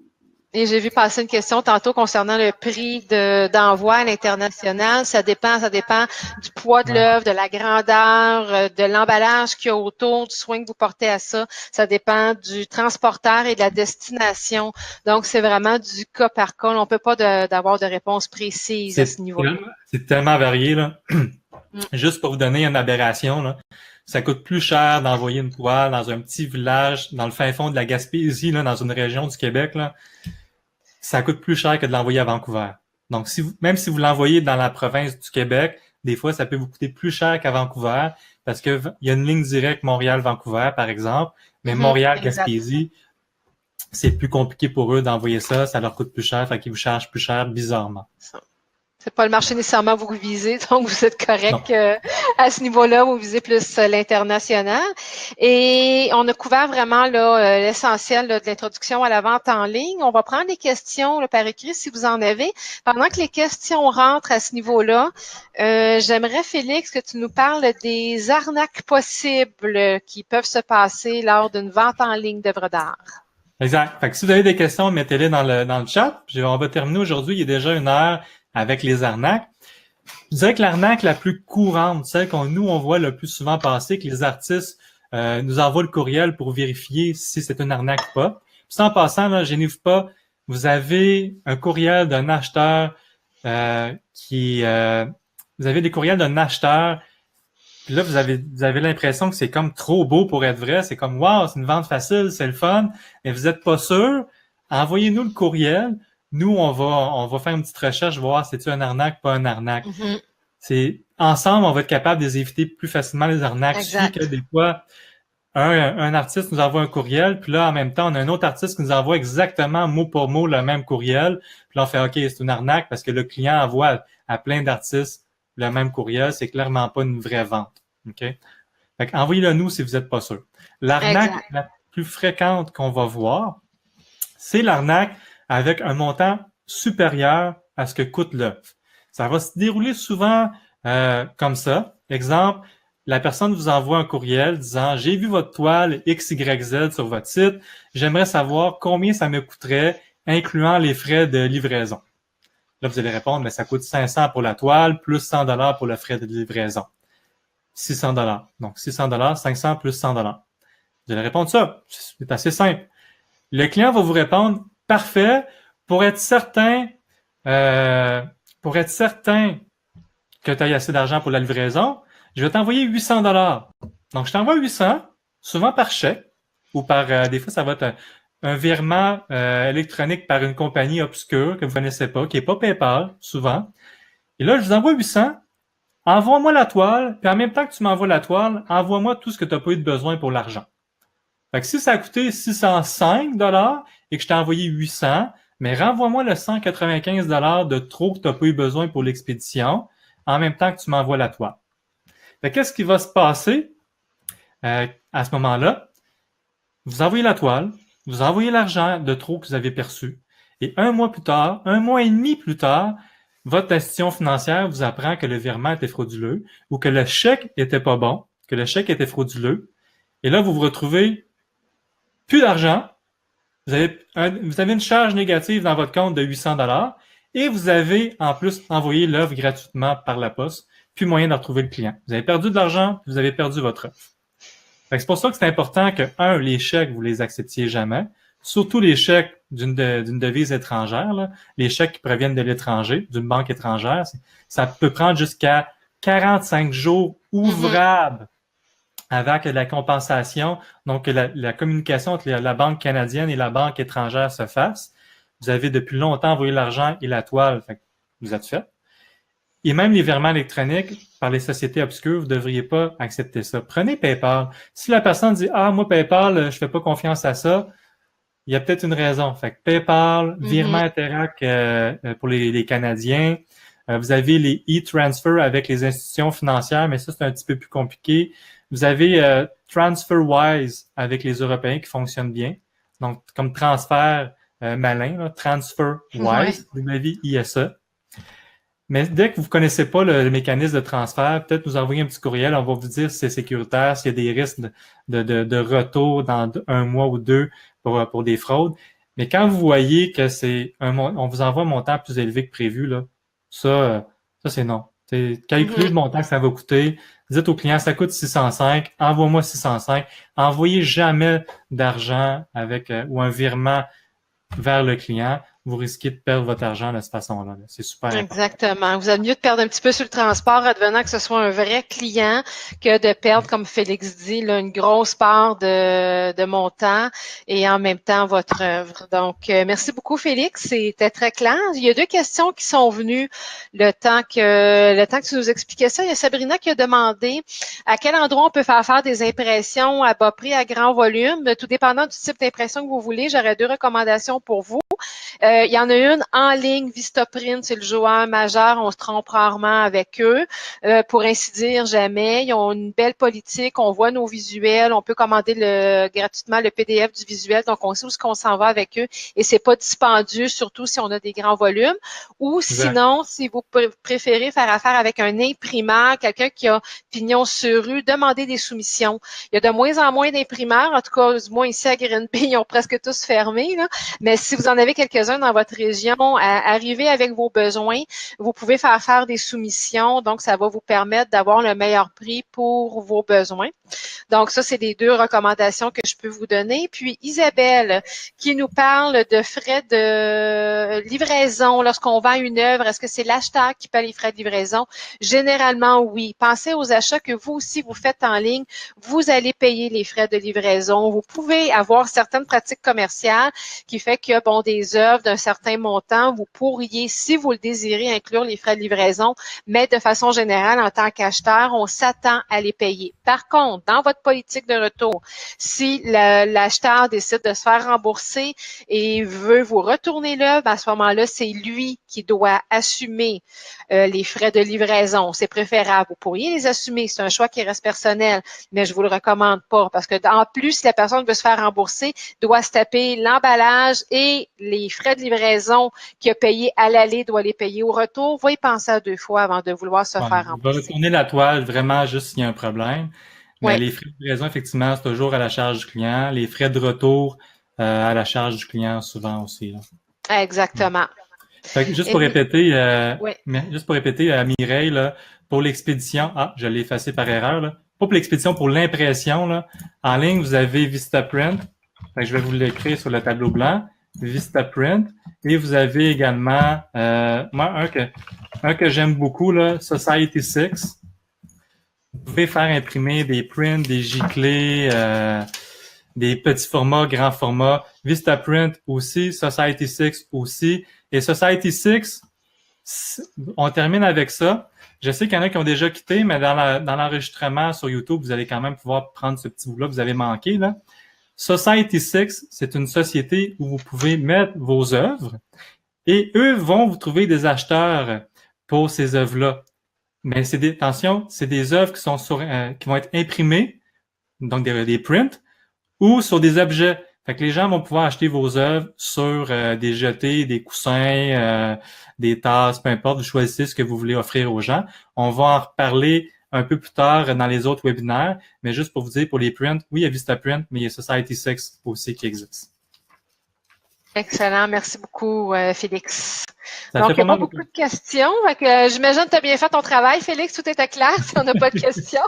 Et j'ai vu passer une question tantôt concernant le prix d'envoi à l'international. Ça dépend du poids de l'œuvre, de la grandeur, de l'emballage qu'il y a autour, du soin que vous portez à ça. Ça dépend du transporteur et de la destination. Donc, c'est vraiment du cas par cas. On ne peut pas d'avoir de réponse précise à ce niveau-là. C'est tellement varié, là. Juste pour vous donner une aberration, là. Ça coûte plus cher d'envoyer une toile dans un petit village, dans le fin fond de la Gaspésie, là, dans une région du Québec, là, ça coûte plus cher que de l'envoyer à Vancouver. Donc, même si vous l'envoyez dans la province du Québec, des fois, ça peut vous coûter plus cher qu'à Vancouver parce que il y a une ligne directe Montréal-Vancouver, par exemple, mais Montréal-Gaspésie, c'est plus compliqué pour eux d'envoyer ça, ça leur coûte plus cher, fait qu'ils vous chargent plus cher, bizarrement. C'est pas le marché nécessairement vous visez, donc vous êtes correct à ce niveau-là, vous visez plus l'international. Et on a couvert vraiment là, l'essentiel de l'introduction à la vente en ligne. On va prendre les questions là, par écrit si vous en avez. Pendant que les questions rentrent à ce niveau-là, j'aimerais, Félix, que tu nous parles des arnaques possibles qui peuvent se passer lors d'une vente en ligne d'œuvres d'art. Exact. Fait que si vous avez des questions, mettez-les dans le chat. Puis on va terminer aujourd'hui. Il est déjà 1 heure avec les arnaques. Je dirais que l'arnaque la plus courante, celle qu'on on voit le plus souvent passer, que les artistes nous envoient le courriel pour vérifier si c'est une arnaque ou pas. Puis en passant, là, gênez-vous pas, vous avez un courriel d'un acheteur vous avez des courriels d'un acheteur. Puis là, vous avez l'impression que c'est comme trop beau pour être vrai. C'est comme, wow, c'est une vente facile, c'est le fun. Mais vous n'êtes pas sûr. Envoyez-nous le courriel. Nous, on va faire une petite recherche, voir si c'est un arnaque, pas un arnaque. C'est ensemble, on va être capable de les éviter plus facilement les arnaques. Suffit que des fois, un artiste nous envoie un courriel, puis là, en même temps, on a un autre artiste qui nous envoie exactement mot pour mot le même courriel. Puis là, on fait OK, c'est une arnaque parce que le client envoie à plein d'artistes le même courriel, c'est clairement pas une vraie vente. OK? Fait envoyez-le nous si vous n'êtes pas sûr. L'arnaque la plus fréquente qu'on va voir, c'est l'arnaque avec un montant supérieur à ce que coûte l'œuvre. Ça va se dérouler souvent comme ça. Exemple, la personne vous envoie un courriel disant « J'ai vu votre toile XYZ sur votre site. J'aimerais savoir combien ça me coûterait, incluant les frais de livraison. » Là, vous allez répondre, mais ça coûte 500 pour la toile, plus 100 $ pour le frais de livraison. 600 $. Donc, 600 $, 500 plus 100 $. Vous allez répondre ça. C'est assez simple. Le client va vous répondre, parfait, pour être certain que tu aies assez d'argent pour la livraison, je vais t'envoyer 800 $. Donc, je t'envoie 800, souvent par chèque, ou par, des fois, ça va être un virement électronique par une compagnie obscure que vous ne connaissez pas, qui n'est pas PayPal, souvent. Et là, je vous envoie 800, envoie-moi la toile, puis en même temps que tu m'envoies la toile, envoie-moi tout ce que tu n'as pas eu de besoin pour l'argent. Fait que si ça a coûté 605 $ et que je t'ai envoyé 800, mais renvoie-moi le 195 $ de trop que tu n'as pas eu besoin pour l'expédition, en même temps que tu m'envoies la toile. Fait qu'est-ce qui va se passer à ce moment-là? Vous envoyez la toile, vous envoyez l'argent de trop que vous avez perçu, et 1 mois plus tard, 1 mois et demi plus tard, votre institution financière vous apprend que le virement était frauduleux ou que le chèque était pas bon, que le chèque était frauduleux, et là, vous vous retrouvez plus d'argent, vous avez une charge négative dans votre compte de 800 $ et vous avez en plus envoyé l'œuvre gratuitement par la poste, puis moyen de retrouver le client. Vous avez perdu de l'argent, vous avez perdu votre œuvre. C'est pour ça que c'est important que, les chèques, vous les acceptiez jamais. Surtout les chèques d'une devise étrangère, là, les chèques qui proviennent de l'étranger, d'une banque étrangère. Ça peut prendre jusqu'à 45 jours ouvrables avant que la compensation, donc que la communication entre la banque canadienne et la banque étrangère se fasse. Vous avez depuis longtemps envoyé l'argent et la toile, fait que vous êtes fait. Et même les virements électroniques par les sociétés obscures, vous ne devriez pas accepter ça. Prenez PayPal. Si la personne dit « Ah, moi, PayPal, je fais pas confiance à ça », il y a peut-être une raison. Fait que PayPal, virement Interac pour les Canadiens. Vous avez les e-transfer avec les institutions financières, mais ça, c'est un petit peu plus compliqué. Vous avez TransferWise avec les Européens qui fonctionnent bien. Donc, comme transfert malin, là, TransferWise, WISE. Mais dès que vous ne connaissez pas le mécanisme de transfert, peut-être nous envoyer un petit courriel, on va vous dire si c'est sécuritaire, s'il y a des risques de retour dans 1 mois ou 2 pour des fraudes. Mais quand vous voyez que on vous envoie un montant plus élevé que prévu, là, ça c'est non. Calculez le montant que ça va coûter. Dites au client, ça coûte 605, envoie-moi 605. Envoyez jamais d'argent avec ou un virement vers le client vous risquez de perdre votre argent de cette façon-là. Là. C'est super important. Exactement. Vous êtes mieux de perdre un petit peu sur le transport, advenant que ce soit un vrai client, que de perdre, comme Félix dit, là, une grosse part de montant et en même temps votre œuvre. Donc, merci beaucoup, Félix. C'était très clair. Il y a deux questions qui sont venues le temps que tu nous expliquais ça. Il y a Sabrina qui a demandé à quel endroit on peut faire des impressions à bas prix, à grand volume. Tout dépendant du type d'impression que vous voulez, j'aurais deux recommandations pour vous. Il y en a une en ligne, Vistaprint, c'est le joueur majeur, on se trompe rarement avec eux. Pour ainsi dire, jamais. Ils ont une belle politique, on voit nos visuels, on peut commander gratuitement le PDF du visuel, donc on sait où est-ce qu'on s'en va avec eux et c'est pas dispendieux, surtout si on a des grands volumes. Ou sinon, si vous préférez faire affaire avec un imprimeur, quelqu'un qui a pignon sur rue, demandez des soumissions. Il y a de moins en moins d'imprimeurs, en tout cas, du moins ici à Green Bay, ils ont presque tous fermé, là. Mais si vous en avez quelques-uns dans votre région, arrivez avec vos besoins. Vous pouvez faire des soumissions, donc ça va vous permettre d'avoir le meilleur prix pour vos besoins. Donc ça, c'est les deux recommandations que je peux vous donner. Puis Isabelle, qui nous parle de frais de livraison lorsqu'on vend une œuvre. Est-ce que c'est l'acheteur qui paie les frais de livraison? Généralement, oui. Pensez aux achats que vous aussi vous faites en ligne. Vous allez payer les frais de livraison. Vous pouvez avoir certaines pratiques commerciales qui fait que, bon, des œuvres d'un certain montant, vous pourriez, si vous le désirez, inclure les frais de livraison, mais de façon générale, en tant qu'acheteur, on s'attend à les payer. Par contre, dans votre politique de retour, si l'acheteur décide de se faire rembourser et veut vous retourner l'œuvre, à ce moment-là, c'est lui qui doit assumer les frais de livraison. C'est préférable. Vous pourriez les assumer. C'est un choix qui reste personnel, mais je vous le recommande pas parce que, en plus, si la personne veut se faire rembourser, doit se taper l'emballage et les frais de livraison qu'il a payé à l'aller, doit les payer au retour. Va y penser à deux fois avant de vouloir se faire rembourser. Il va retourner la toile vraiment juste s'il y a un problème. Mais les frais de livraison, effectivement, c'est toujours à la charge du client. Les frais de retour à la charge du client souvent aussi. Là. Exactement. Fait que juste pour répéter, à Mireille, là, pour l'expédition, je l'ai effacé par erreur, là. Pas pour l'expédition, pour l'impression, là. En ligne, vous avez Vistaprint. Fait que je vais vous l'écrire sur le tableau blanc. Vistaprint. Et vous avez également, moi, un que j'aime beaucoup, là, Society6. Vous pouvez faire imprimer des prints, des giclées, des petits formats, grands formats. Vistaprint aussi, Society6 aussi. Et Society6, on termine avec ça. Je sais qu'il y en a qui ont déjà quitté, mais dans l'enregistrement sur YouTube, vous allez quand même pouvoir prendre ce petit bout-là que vous avez manqué, là. Society6, c'est une société où vous pouvez mettre vos œuvres et eux vont vous trouver des acheteurs pour ces œuvres-là. Mais attention, c'est des œuvres qui sont qui vont être imprimées, donc des prints, ou sur des objets. Fait que les gens vont pouvoir acheter vos œuvres sur des jetés, des coussins, des tasses, peu importe, vous choisissez ce que vous voulez offrir aux gens. On va en reparler un peu plus tard dans les autres webinaires, mais juste pour vous dire, pour les prints, oui, il y a Vistaprint, mais il y a Society6 aussi qui existe. Excellent, merci beaucoup, Félix. Ça Donc, il n'y a pas beaucoup de questions. J'imagine que tu as bien fait ton travail, Félix, tout était clair si on n'a pas de questions.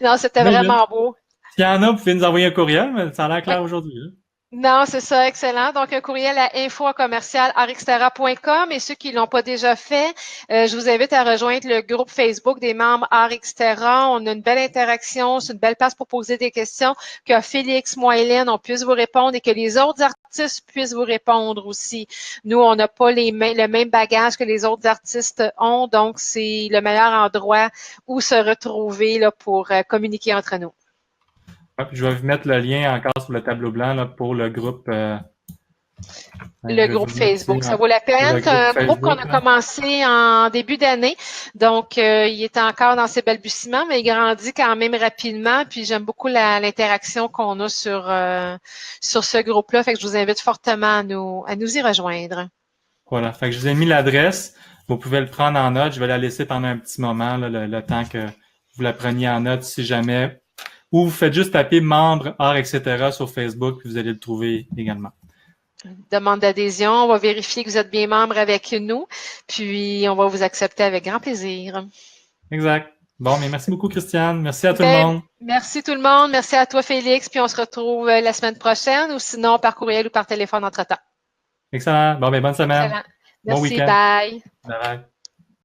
Non, c'était vraiment beau. S'il y en a, vous pouvez nous envoyer un courriel, mais ça a l'air clair aujourd'hui. Hein? Non, c'est ça, excellent. Donc, un courriel à info@artxterra.com et ceux qui l'ont pas déjà fait, je vous invite à rejoindre le groupe Facebook des membres Artxterra. On a une belle interaction, c'est une belle place pour poser des questions, que Félix, moi, Hélène, on puisse vous répondre et que les autres artistes puissent vous répondre aussi. Nous, on n'a pas le même bagage que les autres artistes ont, donc c'est le meilleur endroit où se retrouver là, pour communiquer entre nous. Ouais, je vais vous mettre le lien encore sur le tableau blanc là, pour le groupe. Le groupe Facebook, ça vaut la peine. C'est un groupe qu'on a commencé en début d'année, donc il est encore dans ses balbutiements, mais il grandit quand même rapidement. Puis j'aime beaucoup l'interaction qu'on a sur ce groupe-là. Fait que je vous invite fortement à nous y rejoindre. Voilà. Fait que je vous ai mis l'adresse. Vous pouvez le prendre en note. Je vais la laisser pendant un petit moment, là, le temps que vous la preniez en note si jamais. Ou vous faites juste taper membre, art, etc. sur Facebook, puis vous allez le trouver également. Demande d'adhésion, on va vérifier que vous êtes bien membre avec nous, puis on va vous accepter avec grand plaisir. Exact. Bon, mais merci beaucoup, Christiane. Merci à tout le monde. Merci tout le monde. Merci à toi, Félix, puis on se retrouve la semaine prochaine ou sinon par courriel ou par téléphone entre-temps. Excellent. Bon, ben, bonne semaine. Excellent. Bon Merci, week-end. bye. Bye bye.